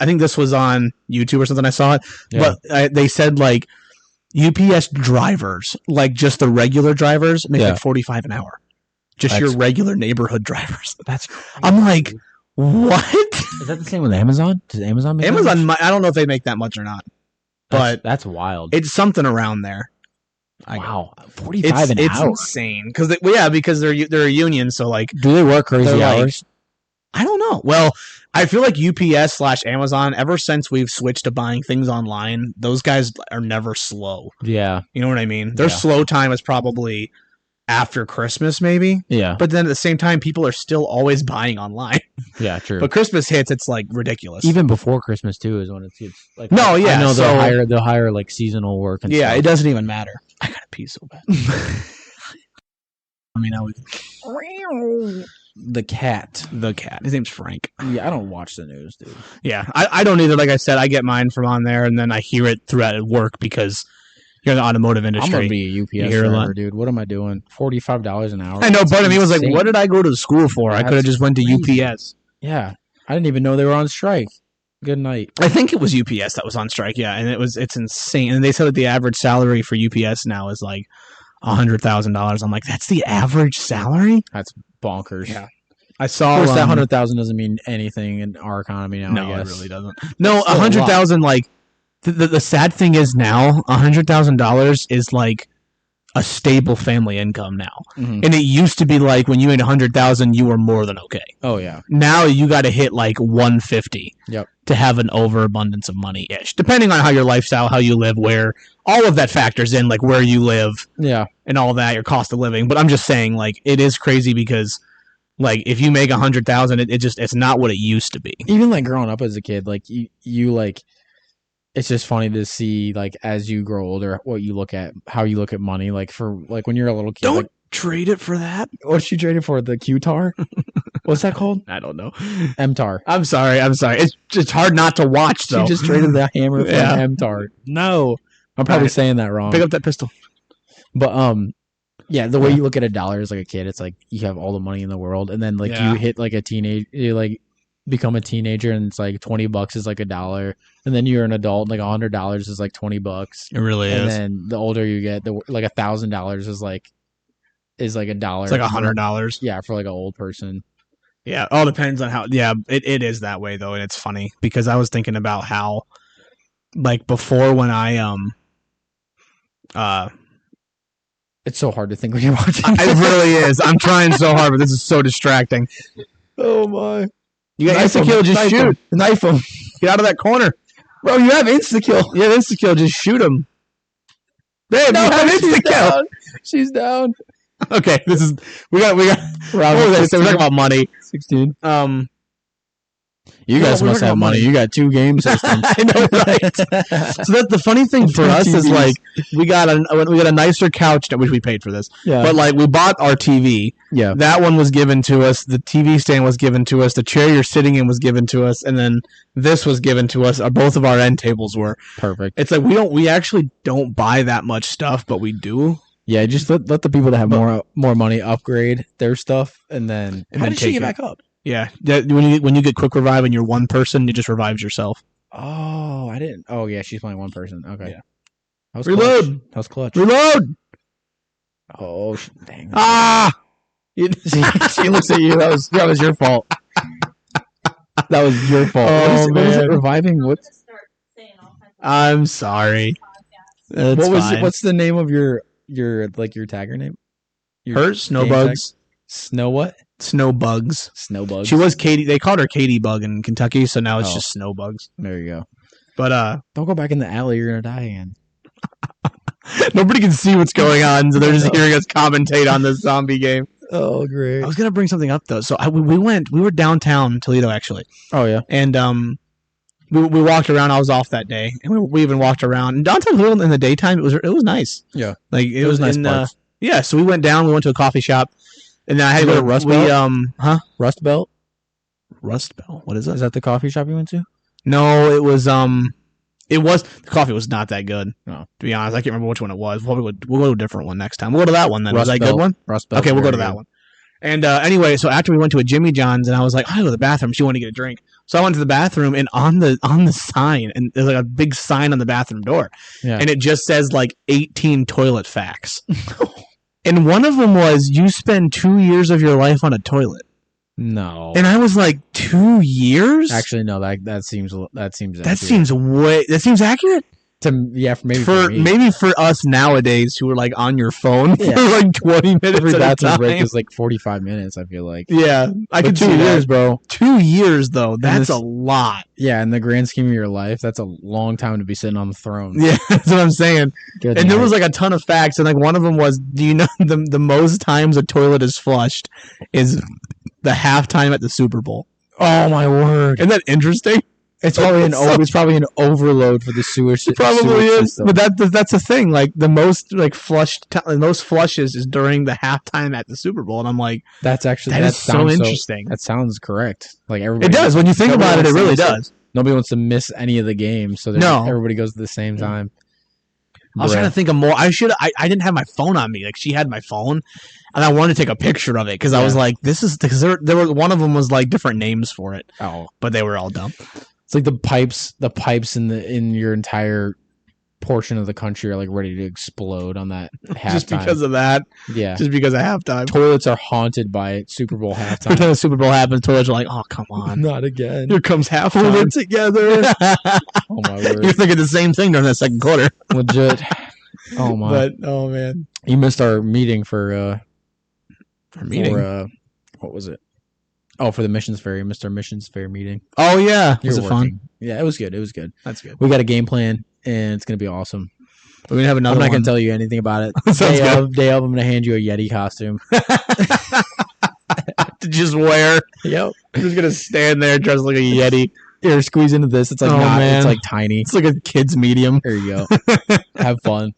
S1: think this was on YouTube or something. I saw it,
S2: Yeah.
S1: but they said like UPS drivers, like just the regular drivers, make
S2: Yeah.
S1: like $45 an hour. Just
S2: That's-
S1: your regular neighborhood drivers.
S2: That's.
S1: I'm like, what?
S2: Is that the same with Amazon? Does Amazon make that
S1: Amazon,
S2: much?
S1: I don't know if they make that much or not, but
S2: That's wild.
S1: it's something around there.
S2: Wow,
S1: It's
S2: 45 an hour.
S1: insane because they're a union, so like
S2: Do they work crazy
S1: They're like-
S2: hours?
S1: I don't know. Well, I feel like UPS/Amazon, ever since we've switched to buying things online, those guys are never slow.
S2: Yeah,
S1: You know what I mean? Their
S2: Yeah.
S1: slow time is probably after Christmas, maybe.
S2: yeah,
S1: But then at the same time, people are still always buying online.
S2: yeah. True.
S1: But Christmas hits, it's like ridiculous.
S2: Even before Christmas too is when it's like.
S1: No, yeah,
S2: I know
S1: so-
S2: they'll hire like seasonal work and
S1: yeah,
S2: stuff.
S1: it doesn't even matter. I gotta pee so bad. I mean,
S2: The cat.
S1: the cat. His name's Frank.
S2: Yeah, I don't watch the news, dude.
S1: Yeah, I don't either. Like I said, I get mine from on there, and then I hear it throughout at work because you're in the automotive
S2: I'm
S1: industry.
S2: gonna be a
S1: You
S2: UPS
S1: hear a lot.
S2: driver, dude. What am I doing? $45 an hour.
S1: I know. Part of me was like,
S2: Insane.
S1: "What did I go to school for? I
S2: That's
S1: could have just went to
S2: crazy.
S1: UPS."
S2: Yeah, I didn't even know they were on strike. Good night.
S1: I think it was UPS that was on strike. Yeah, and it's insane. And they said that the average salary for UPS now is like $100,000. I'm like, that's the average salary.
S2: Bonkers.
S1: Yeah. I saw
S2: Of course, that 100,000 doesn't mean anything in our economy now.
S1: No,
S2: I
S1: it
S2: guess.
S1: really doesn't. No,
S2: Still a lot.
S1: 100,000. Like the sad thing is now $100,000 is like a stable family income now.
S2: Mhm.
S1: And it used to be like when you made 100,000, you were more than okay.
S2: Oh yeah.
S1: Now you got to hit like 150
S2: Yep.
S1: to have an overabundance of money ish, depending on how your lifestyle, how you live, where all of that factors in, like where you live
S2: Yeah.
S1: and all that, your cost of living. But I'm just saying, like, it is crazy because, like, if you make 100,000, it's not what it used to be.
S2: Even like growing up as a kid, like you like, it's just funny to see like as you grow older, what you look at, how you look at money. Like for like when you're a little kid, like,
S1: Trade it for that?
S2: What's she traded for? The Q-Tar? What's that called?
S1: I don't know.
S2: M-Tar.
S1: I'm sorry. It's hard not to watch though.
S2: She just traded the hammer for
S1: Yeah.
S2: an M-Tar.
S1: No.
S2: I'm probably
S1: Alright.
S2: saying that wrong.
S1: Pick up that pistol.
S2: But yeah, the way
S1: Yeah.
S2: you look at a dollar as like a kid, it's like you have all the money in the world, and then like
S1: Yeah.
S2: you hit like a teenage, you like become a teenager, and it's like $20 is like a dollar, and then you're an adult, like $100 is like $20,
S1: It really
S2: and then the older you get, the like $1,000 is like a dollar.
S1: It's like $100.
S2: Yeah, for like an old person.
S1: Yeah, all depends on how. Yeah, it is that way though, and it's funny because I was thinking about how, like before when I
S2: It's so hard to think when you're watching.
S1: it really is. I'm trying so hard, but this is so distracting.
S2: Oh my!
S1: You got
S2: Knife
S1: insta kill, just
S2: knife
S1: shoot.
S2: him. Knife him,
S1: Get out of that corner.
S2: bro. You have insta kill.
S1: You have insta kill, just shoot him. Babe, you have insta kill.
S2: She's down.
S1: Okay, we got.
S2: Round
S1: What was I saying? We're
S2: 16.
S1: talking about money.
S2: 16.
S1: You guys
S2: we
S1: must
S2: talking
S1: have
S2: about
S1: money.
S2: money. You got 2 game systems.
S1: I know, right? So that's the funny thing for
S2: Two
S1: us is
S2: TVs.
S1: like we got a nicer couch, which we paid for this.
S2: Yeah.
S1: But like we bought our TV.
S2: Yeah.
S1: That one was given to us. The TV stand was given to us. The chair you're sitting in was given to us, and then this was given to us. Both of our end tables were.
S2: Perfect.
S1: It's like we actually don't buy that much stuff, but we do.
S2: Yeah, just let the people that have more money upgrade their stuff, and then
S1: And
S2: how
S1: then
S2: did she
S1: take
S2: get
S1: it.
S2: back up?
S1: Yeah. When you get quick revive and you're one person, it just revives yourself.
S2: Oh, I didn't. Oh, yeah, she's playing one person. Okay.
S1: Yeah.
S2: That was
S1: Reload.
S2: Clutch. That was clutch.
S1: Reload.
S2: Oh, dang.
S1: Ah.
S2: She looks at you. That was your fault. That was your fault.
S1: Oh,
S2: what is it
S1: man.
S2: reviving? What
S1: I'm sorry. That's fine.
S2: what's the name of your tagger name? Your
S1: Her
S2: game
S1: snowbugs?
S2: tag? Snow what?
S1: Snowbugs.
S2: Snowbugs.
S1: She was Katie. They called her Katie Bug in Kentucky, so now it's
S2: Oh.
S1: just Snowbugs.
S2: There you go.
S1: But
S2: Don't go back in the alley. You're gonna die again.
S1: nobody can see what's going on, so they're just hearing us commentate on this zombie game.
S2: Oh, great.
S1: I was gonna bring something up though. So we were downtown Toledo actually,
S2: Oh yeah.
S1: and we walked around. I was off that day, and we even walked around. And downtown Toledo in the daytime, it was nice.
S2: Yeah.
S1: Like it was
S2: nice
S1: in,
S2: parts.
S1: yeah. So we went down. We went to a coffee shop, and then I had to
S2: You
S1: go
S2: go to Rust
S1: we
S2: Belt? Rust Belt?
S1: Rust Belt. What is
S2: Is
S1: that?
S2: that the coffee shop you went to?
S1: No, it was the coffee was not that good.
S2: No.
S1: To be honest, I can't remember which one it was. We'll go to a different one next time. We'll go to that one then. Was
S2: Rust
S1: that a good
S2: Belt.
S1: one?
S2: Rust Belt.
S1: Okay, we'll go to that one. And anyway, so after we went to a Jimmy John's, and I was like, I go to the bathroom. She wanted to get a drink, so I went to the bathroom, and on the sign, and there's like a big sign on the bathroom door,
S2: Yeah.
S1: and it just says like 18 toilet facts, and one of them was you spend 2 years of your life on a toilet,
S2: No.
S1: and I was like 2 years.
S2: Actually, no. That seems
S1: that
S2: accurate.
S1: seems accurate.
S2: For me.
S1: Maybe for us nowadays who are like on your phone
S2: Yeah.
S1: for like 20 minutes
S2: Every
S1: at a
S2: bathroom
S1: time.
S2: break is like 45 minutes. I feel like.
S1: Yeah, I
S2: But
S1: could
S2: 2
S1: see
S2: years,
S1: that.
S2: bro.
S1: 2 years though, that's
S2: this-
S1: a lot.
S2: Yeah, in the grand scheme of your life, that's a long time to be sitting on the throne.
S1: Yeah, that's what I'm saying.
S2: Good
S1: And there
S2: night.
S1: was like a ton of facts, and like one of them was, do you know the most times a toilet is flushed is the halftime at the Super Bowl?
S2: Oh my word!
S1: Isn't that interesting?
S2: It's probably
S1: So-
S2: an overload for the sewer.
S1: It probably is, but that's the thing. Like the most like most flushes is during the halftime at the Super Bowl, and I'm like,
S2: that's actually
S1: that is so
S2: sounds
S1: interesting.
S2: That sounds correct. Like everybody,
S1: It does when you think
S2: nobody
S1: about it. It
S2: wants to
S1: really
S2: miss
S1: does.
S2: Nobody wants to miss any of the games, so
S1: No.
S2: everybody goes at the same time.
S1: I was trying to think of more. I didn't have my phone on me. Like she had my phone, and I wanted to take a picture of it because I was
S2: Yeah.
S1: like, this is because there were one of them was like different names for it,
S2: Oh,
S1: but they were all dumb.
S2: it's like the pipes in your entire portion of the country are like ready to explode on that halftime.
S1: Just because of that.
S2: yeah,
S1: Just because of halftime.
S2: toilets are haunted by Super Bowl
S1: Every
S2: halftime.
S1: time the Super Bowl happens, toilets are like, oh come on,
S2: Not again.
S1: here comes halftime
S2: together. Oh my
S1: You're
S2: word!
S1: thinking the same thing during that second quarter.
S2: Legit. Oh my!
S1: But oh man,
S2: You missed our meeting for
S1: meeting.
S2: what was it? Oh, for the missions fair. You missed our missions fair meeting.
S1: Oh yeah,
S2: You
S1: was
S2: were
S1: it fun?
S2: working. Yeah, it was good. It was good.
S1: That's good.
S2: We got a game plan, and it's gonna be awesome.
S1: We're gonna have another.
S2: I'm not
S1: one.
S2: gonna tell you anything about it.
S1: Sounds good.
S2: Day of, I'm gonna hand you a Yeti costume.
S1: To just wear.
S2: Yep.
S1: I'm just gonna stand there dressed like a Yeti.
S2: Here, squeeze into this. It's like
S1: Oh, man.
S2: it's like tiny.
S1: It's like a kid's medium.
S2: There you go. Have fun.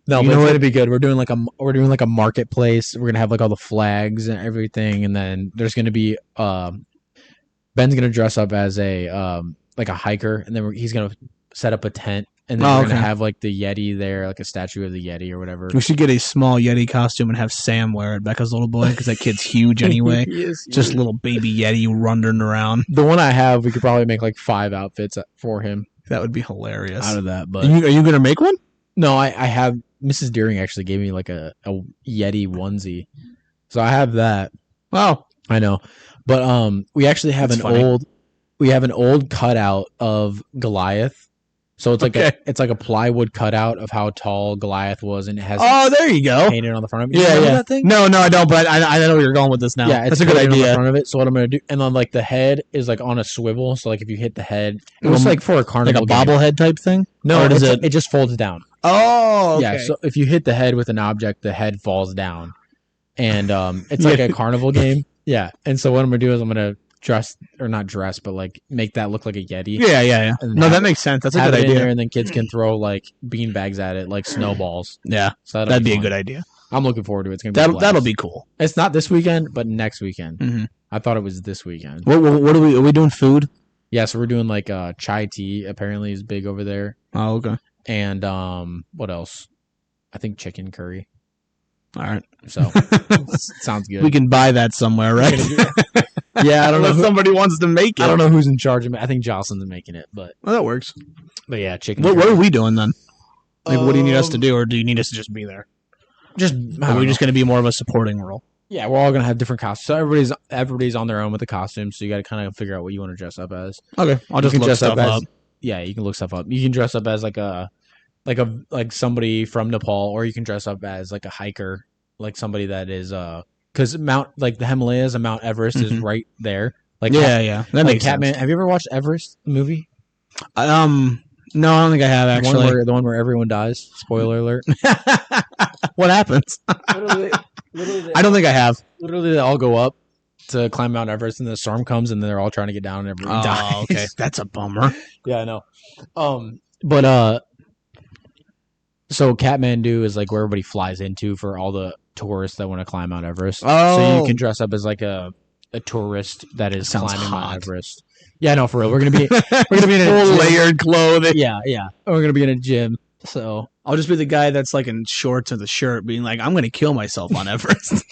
S2: No,
S1: You
S2: but
S1: know
S2: it's
S1: what?
S2: gonna be good. We're doing like a marketplace. We're gonna have like all the flags and everything, and then there's gonna be Ben's gonna dress up as a like a hiker, and then he's gonna set up a tent, and then
S1: Oh,
S2: we're gonna
S1: okay.
S2: have like the Yeti there, like a statue of the Yeti or whatever.
S1: We should get a small Yeti costume and have Sam wear it, Becca's little boy, because that kid's huge anyway.
S2: He is
S1: Just
S2: huge.
S1: little baby Yeti wandering around.
S2: The one I have, we could probably make like 5 outfits for him
S1: That would be hilarious.
S2: out of that. But
S1: Are you gonna make one?
S2: no, I have Mrs. Deering actually gave me like a Yeti onesie, so I have that.
S1: Wow.
S2: I know, but we actually have
S1: That's funny.
S2: an old cutout of Goliath. So it's like
S1: Okay.
S2: it's like a plywood cutout of how tall Goliath was, and it has
S1: Oh, there you go.
S2: painted on the front of it. You
S1: Yeah,
S2: remember
S1: yeah.
S2: that thing?
S1: No, I don't. But I know where you're going with this now.
S2: Yeah, it's
S1: that's a good
S2: painted on the
S1: idea.
S2: front of it. So what I'm gonna do, and then like the head is like on a swivel. So like if you hit the head, it was
S1: Um,
S2: like for a
S1: Like
S2: carnival
S1: a
S2: game.
S1: bobblehead type thing.
S2: No,
S1: or does
S2: it just folds down.
S1: Oh,
S2: Yeah, so if you hit the head with an object, the head falls down, and it's like a carnival game. Yeah, and so what I'm gonna do is I'm gonna not dress, but like make that look like a Yeti.
S1: yeah.
S2: And
S1: No,
S2: have-
S1: that makes sense. That's a
S2: have
S1: good
S2: it in there,
S1: idea.
S2: and then kids can throw like bean bags at it, like snowballs.
S1: Yeah,
S2: So
S1: that'd be a
S2: fun.
S1: good idea.
S2: I'm looking forward to it. It's gonna be a blast.
S1: That'll be cool.
S2: It's not this weekend, but next weekend.
S1: Mm-hmm.
S2: I thought it was this weekend.
S1: What are we doing? Food?
S2: Yeah, so we're doing like chai tea. Apparently, is big over there.
S1: Oh, okay.
S2: And what else? I think chicken curry.
S1: All right.
S2: So sounds good.
S1: We can buy that somewhere, right?
S2: Yeah, I don't know.
S1: Unless somebody wants to make it.
S2: I don't know who's in charge of it. I think Jocelyn's making it, but
S1: Well, that works.
S2: yeah, chicken.
S1: What
S2: curry.
S1: are we doing then? Like, what do you need us to do, or do you need us to just be there?
S2: Just
S1: Or are we just going to be more of a supporting role?
S2: yeah, we're all gonna have different costumes. So everybody's on their own with the costumes. So you got to kind of figure out what you want to dress up as.
S1: Okay, I'll
S2: You
S1: just
S2: can
S1: look
S2: dress
S1: stuff
S2: as
S1: up.
S2: yeah, you can look stuff up. You can dress up as like somebody from Nepal, or you can dress up as like a hiker, like somebody that is because the Himalayas and Mount Everest is
S1: Mhm.
S2: right there. Like
S1: Yeah, that
S2: like
S1: makes
S2: Catman.
S1: sense.
S2: Have you ever watched Everest the movie?
S1: No, I don't think I have
S2: The one
S1: actually.
S2: where everyone dies. Spoiler alert.
S1: What happens?
S2: literally,
S1: I don't think I have.
S2: literally they all go up to climb Mount Everest, and the storm comes, and they're all trying to get down, and everyone dies.
S1: Oh, okay, that's a bummer.
S2: Yeah, I know. But so Kathmandu is like where everybody flies into for all the tourists that want to climb Mount Everest. So
S1: Oh.
S2: you can dress up as like a tourist that is
S1: Sounds
S2: climbing
S1: hot.
S2: Mount Everest. Yeah, no, for real. We're gonna be be in a
S1: full
S2: gym.
S1: layered clothing.
S2: yeah. We're gonna be in a gym. So
S1: I'll just be the guy that's like in shorts and the shirt, being like, "I'm going to kill myself on Everest."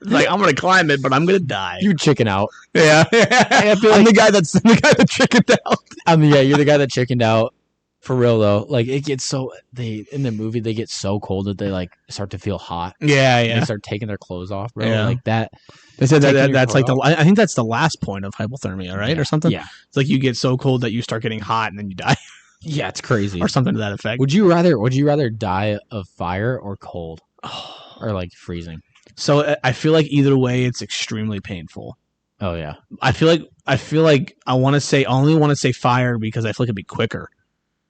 S1: Like, I'm going to climb it, but I'm going to die.
S2: you chicken out.
S1: Yeah,
S2: I feel
S1: I'm
S2: like
S1: the guy that chickened out.
S2: You're the guy that chickened out. For real though, like it gets so in the movie they get so cold that they like start to feel hot.
S1: Yeah,
S2: They start taking their clothes off, bro.
S1: Yeah.
S2: Like that.
S1: They said
S2: Taking your
S1: that's like
S2: coat
S1: I think that's the last point of hypothermia, right, or something.
S2: Yeah,
S1: It's like you get so cold that you start getting hot and then you die,
S2: yeah, it's crazy.
S1: or something to that effect.
S2: Would you rather die of fire or cold or like freezing?
S1: So I feel like either way, it's extremely painful.
S2: Oh yeah,
S1: I feel like I want to say only want to say fire because I feel like it'd be quicker,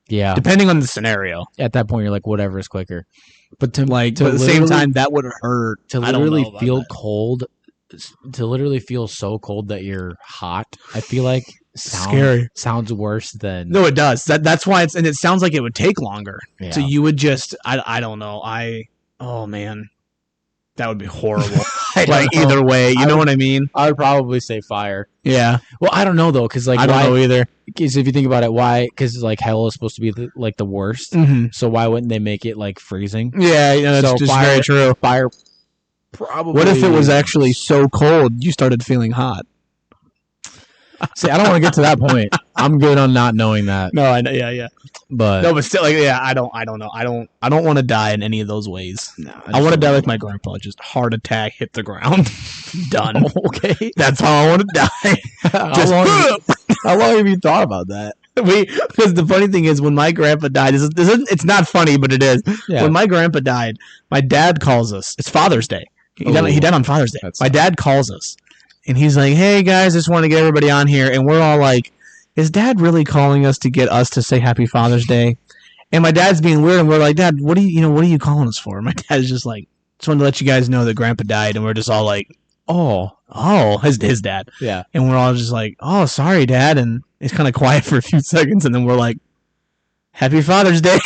S2: yeah.
S1: depending on the scenario.
S2: At that point, you're like whatever is quicker. But
S1: Like,
S2: to
S1: but at the same
S2: literally-
S1: time, that would hurt.
S2: to
S1: I don't
S2: literally
S1: know about
S2: feel
S1: that.
S2: cold, to literally feel so cold that you're hot, I feel like
S1: Scary.
S2: sounds worse than
S1: No, it does. That's why it's, and it sounds like it would take longer.
S2: yeah.
S1: So you would just, I don't know. Oh man, that would be horrible.
S2: I don't
S1: Like
S2: know.
S1: either way, you
S2: I
S1: know
S2: would-
S1: what I mean?
S2: I would probably say fire.
S1: Yeah,
S2: Well, I don't know though, because like
S1: I don't
S2: why?
S1: know either.
S2: Because if you think about it, why? Because like hell is supposed to be like the worst.
S1: Mm-hmm.
S2: So why wouldn't they make it like freezing?
S1: Yeah, that's
S2: So
S1: just
S2: fire-
S1: very true.
S2: Fire. Probably.
S1: What if it was actually so cold you started feeling hot?
S2: See, I don't want to get to that point. I'm good on not knowing that,
S1: No, I know. Yeah.
S2: but
S1: No, but still, like, yeah, I don't know. I don't want to die in any of those ways.
S2: no,
S1: I want to die like my grandpa, just heart attack, hit the ground, done.
S2: Okay.
S1: That's how I want to die.
S2: how,
S1: Just
S2: how long have you thought about that?
S1: because the funny thing is when my grandpa died, it's not funny, but it is.
S2: Yeah.
S1: When my grandpa died, my dad calls us. It's Father's Day. He
S2: Ooh.
S1: died on Father's Day.
S2: That's-
S1: My dad calls us, and he's like, "Hey guys, just want to get everybody on here," and we're all like, "Is Dad really calling us to get us to say Happy Father's Day?" And my dad's being weird, and we're like, "Dad, what are you calling us for?" My dad's just like, "Just wanted to let you guys know that Grandpa died," and we're just all like, "Oh, his dad,"
S2: Yeah.
S1: and we're all just like, "Oh, sorry, Dad," and it's kind of quiet for a few seconds, and then we're like, "Happy Father's Day."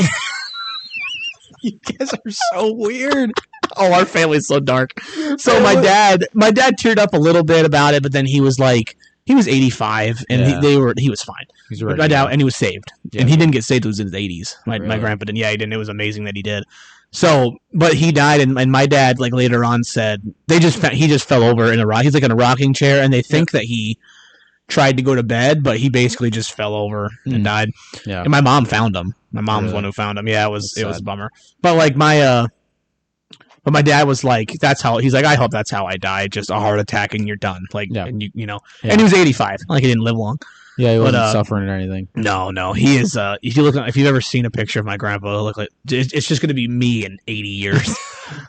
S2: You guys are so weird.
S1: Oh, our family's so dark. So my dad teared up a little bit about it, but then he was 85, and
S2: Yeah.
S1: he was fine.
S2: He's
S1: But
S2: right.
S1: my dad, and he was saved,
S2: Yeah.
S1: and he didn't get saved. It was in his 80s. My
S2: Really?
S1: grandpa didn't. Yeah, he didn't. It was amazing that he did. So, but he died, and my dad later on said he just fell over in a rock. He's in a rocking chair, and they think that he tried to go to bed, but he basically just fell over and died.
S2: Yeah.
S1: And my mom found him. My mom's
S2: Really?
S1: one who found him. Yeah, it was
S2: That's
S1: a
S2: sad.
S1: bummer. But my dad was like, that's how he's like, I hope that's how I die, just a heart attack and you're done.
S2: Yeah.
S1: And you know,
S2: Yeah.
S1: and he was 85. Like he didn't live long.
S2: Yeah, he wasn't
S1: But,
S2: suffering or anything.
S1: No, he is. If you've ever seen a picture of my grandpa, it'll look like it's just gonna be me in 80 years.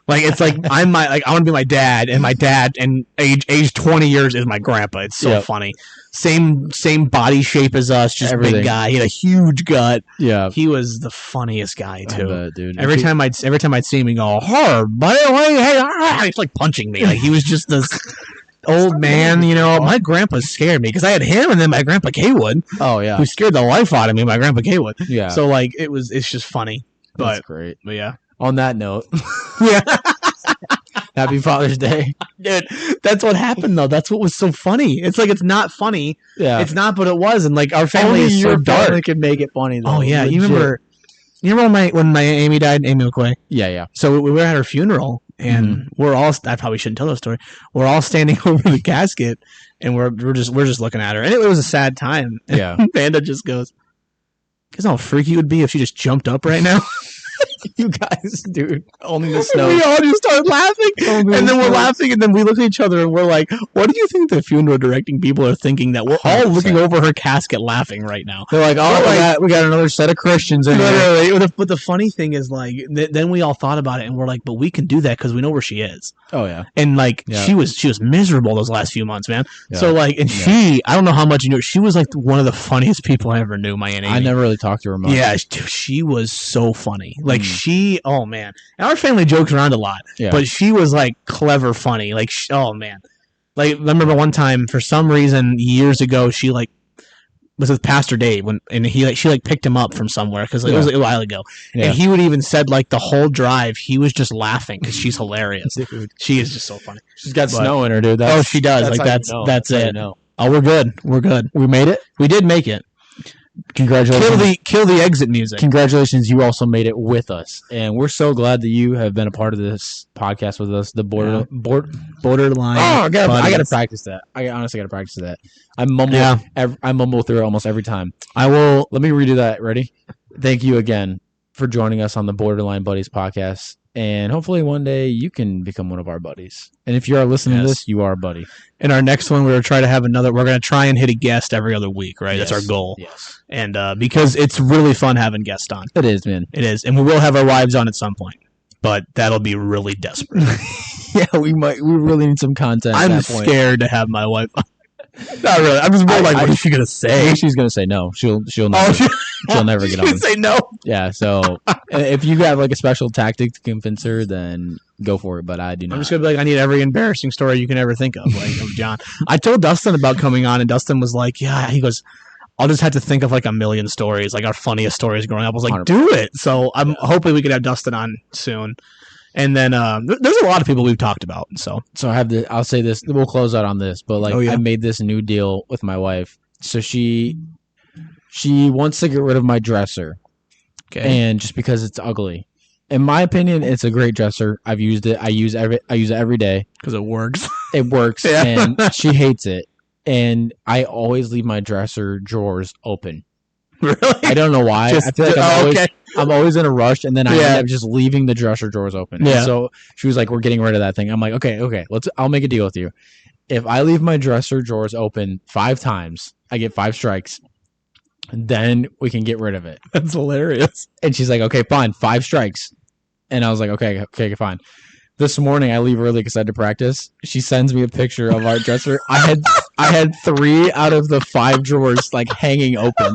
S1: It's like I want to be my dad, and my dad and age 20 years is my grandpa. It's so
S2: Yep.
S1: funny. Same body shape as us, just
S2: Everything.
S1: big guy. He had a huge gut.
S2: Yeah.
S1: He was the funniest guy
S2: I
S1: too.
S2: bet, dude.
S1: Every time I'd see him, he'd go, "Her, buddy, hey!" He's like punching me. Like he was just this old man. You know, my grandpa scared me because I had him, and then my grandpa Kaywood,
S2: Oh yeah.
S1: who scared the life out of me. My grandpa Kaywood.
S2: Yeah.
S1: So it's just funny.
S2: that's
S1: But
S2: great.
S1: yeah,
S2: On that note,
S1: yeah,
S2: happy Father's Day.
S1: dude, that's what happened though. That's what was so funny. It's like it's not funny.
S2: Yeah.
S1: It's not, but it was, and our family
S2: Only
S1: is so
S2: your
S1: dark.
S2: family can make it funny though.
S1: Oh yeah,
S2: Legit.
S1: you remember when my Amy died, Amy McQuay.
S2: Yeah, yeah.
S1: So we were at her funeral, and we're all. I probably shouldn't tell the story. We're all standing over the casket, and we're just looking at her, and it was a sad time. And
S2: Yeah.
S1: Vanda just goes, "Guess how freaky it would be if she just jumped up right now."
S2: You guys, dude. Only the
S1: And
S2: snow.
S1: we all just started laughing,
S2: Only
S1: and
S2: the
S1: then we're
S2: snow.
S1: laughing, and then we look at each other, and we're like, "What do you think the funeral directing people are thinking that we're all
S2: 100%.
S1: looking over her casket laughing right now?"
S2: They're like, oh, we got another set of Christians in here.
S1: Literally. But the funny thing is, then we all thought about it, and we're like, "But we can do that because we know where she is."
S2: Oh yeah.
S1: And
S2: Yeah.
S1: she was miserable those last few months, man.
S2: Yeah.
S1: So I don't know how much you knew. She was one of the funniest people I ever knew. My Aunt Amy.
S2: I never really talked to her much.
S1: Yeah, she was so funny.
S2: Mm.
S1: Oh man, and our family jokes around a lot,
S2: Yeah.
S1: but she was clever, funny. Oh man, I remember one time for some reason years ago she was with Pastor Dave and she picked him up from somewhere because it was a while ago,
S2: Yeah.
S1: and he would even said the whole drive he was just laughing because she's hilarious.
S2: Dude,
S1: She is just so funny.
S2: she's got
S1: But-
S2: snow in her, dude.
S1: Oh, she does.
S2: how you know.
S1: That's
S2: how you
S1: it.
S2: know.
S1: Oh, we're good. We're good.
S2: We made it.
S1: We did make it.
S2: Congratulations.
S1: Kill the exit music.
S2: Congratulations, you also made it with us, and we're so glad that you have been a part of this podcast with us. The borderline.
S1: Borderline.
S2: I gotta
S1: buddies.
S2: practice that. I honestly gotta practice that. I mumble.
S1: Yeah.
S2: I mumble through it almost every time.
S1: I will.
S2: Let me redo that. Ready? Thank you again for joining us on the Borderline Buddies podcast, and hopefully one day you can become one of our buddies. And if you are listening to
S1: Yes.
S2: this, you are a buddy.
S1: In our next one, we're going to try and hit a guest every other week, right? That's our
S2: Yes.
S1: goal.
S2: Yes,
S1: And because it's really fun having guests on.
S2: it is, man.
S1: It is. And we will have our wives on at some point. But that'll be really desperate.
S2: Yeah, we really need some content.
S1: I'm
S2: at that point.
S1: scared to have my wife on. Not really. I'm just more what is she going to
S2: I
S1: say?
S2: think she's gonna say no. She'll
S1: Oh,
S2: never. She'll never get
S1: she's gonna
S2: on.
S1: say no.
S2: Yeah. So if you have a special tactic to convince her, then go for it. But I do not.
S1: I'm just gonna be I need every embarrassing story you can ever think of, of John. I told Dustin about coming on, and Dustin was like, "Yeah." He goes, "I'll just have to think of a million stories, our funniest stories growing up." I was like,
S2: 100%.
S1: "Do it!" So I'm hoping we could have Dustin on soon. And then there's a lot of people we've talked about. So
S2: I'll say this. We'll close out on this. But
S1: Oh, yeah.
S2: I made this new deal with my wife. So she wants to get rid of my dresser, and just because it's ugly. In my opinion, it's a great dresser. I've used it. I use it every day.
S1: because it works.
S2: It works,
S1: Yeah.
S2: and she hates it. And I always leave my dresser drawers open.
S1: Really?
S2: I don't know why. I feel like I'm always in a rush, and then I
S1: Yeah.
S2: end up just leaving the dresser drawers open. And
S1: Yeah.
S2: so she was like, "We're getting rid of that thing." I'm like, "Okay, I'll make a deal with you. If I leave my dresser drawers open 5 times, I get 5 strikes. Then we can get rid of it."
S1: That's hilarious.
S2: And she's like, "Okay, fine, 5 strikes." And I was like, "Okay, fine." This morning I leave early because I had to practice. She sends me a picture of our dresser. I had 3 out of the 5 drawers hanging open,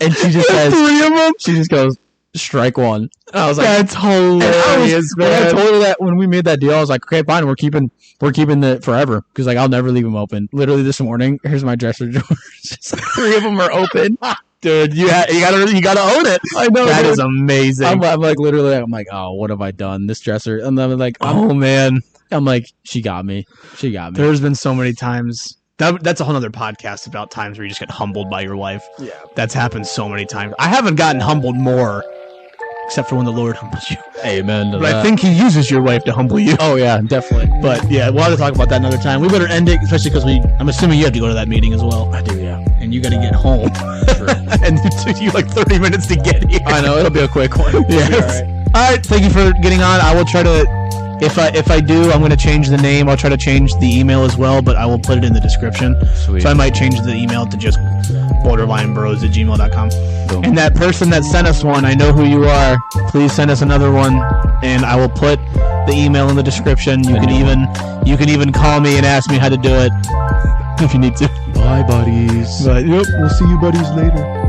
S2: and she just says,
S1: 3 of them.
S2: she just goes, "Strike 1." And I was like,
S1: That's hilarious,
S2: when I
S1: man.
S2: told her that when we made that deal, I was like, "Okay, fine, we're keeping it forever because I'll never leave them open." Literally this morning, here's my dresser drawers. Just 3 of them are open,
S1: Dude, you gotta own it.
S2: I know
S1: That
S2: dude.
S1: is amazing.
S2: I'm like literally. I'm like, oh, what have I done? This dresser, and then like,
S1: Oh man,
S2: I'm like, she got me. She got me.
S1: there's been so many times. That's a whole other podcast about times where you just get humbled by your wife.
S2: Yeah.
S1: That's happened so many times. I haven't gotten humbled more, except for when the Lord humbles you.
S2: Amen to
S1: But
S2: that.
S1: I think He uses your wife to humble you.
S2: Oh yeah, definitely.
S1: But yeah, we'll have to talk about that another time. We better end it, especially because I'm assuming you have to go to that meeting as well,
S2: I do. Yeah.
S1: and you got to get home.
S2: True.
S1: And it took you like 30 minutes to get here.
S2: I know it'll be a quick one.
S1: Yes. All right. Thank you for getting on. I will try to. If I do, I'm going to change the name. I'll try to change the email as well, but I will put it in the description.
S2: Sweet.
S1: So I might change the email to just borderlinebros@gmail.com.
S2: Boom.
S1: And that person that sent us one, I know who you are. Please send us another one, and I will put the email in the description. You can even call me and ask me how to do it if you need to.
S2: Bye, buddies.
S1: But yep, we'll see you buddies later.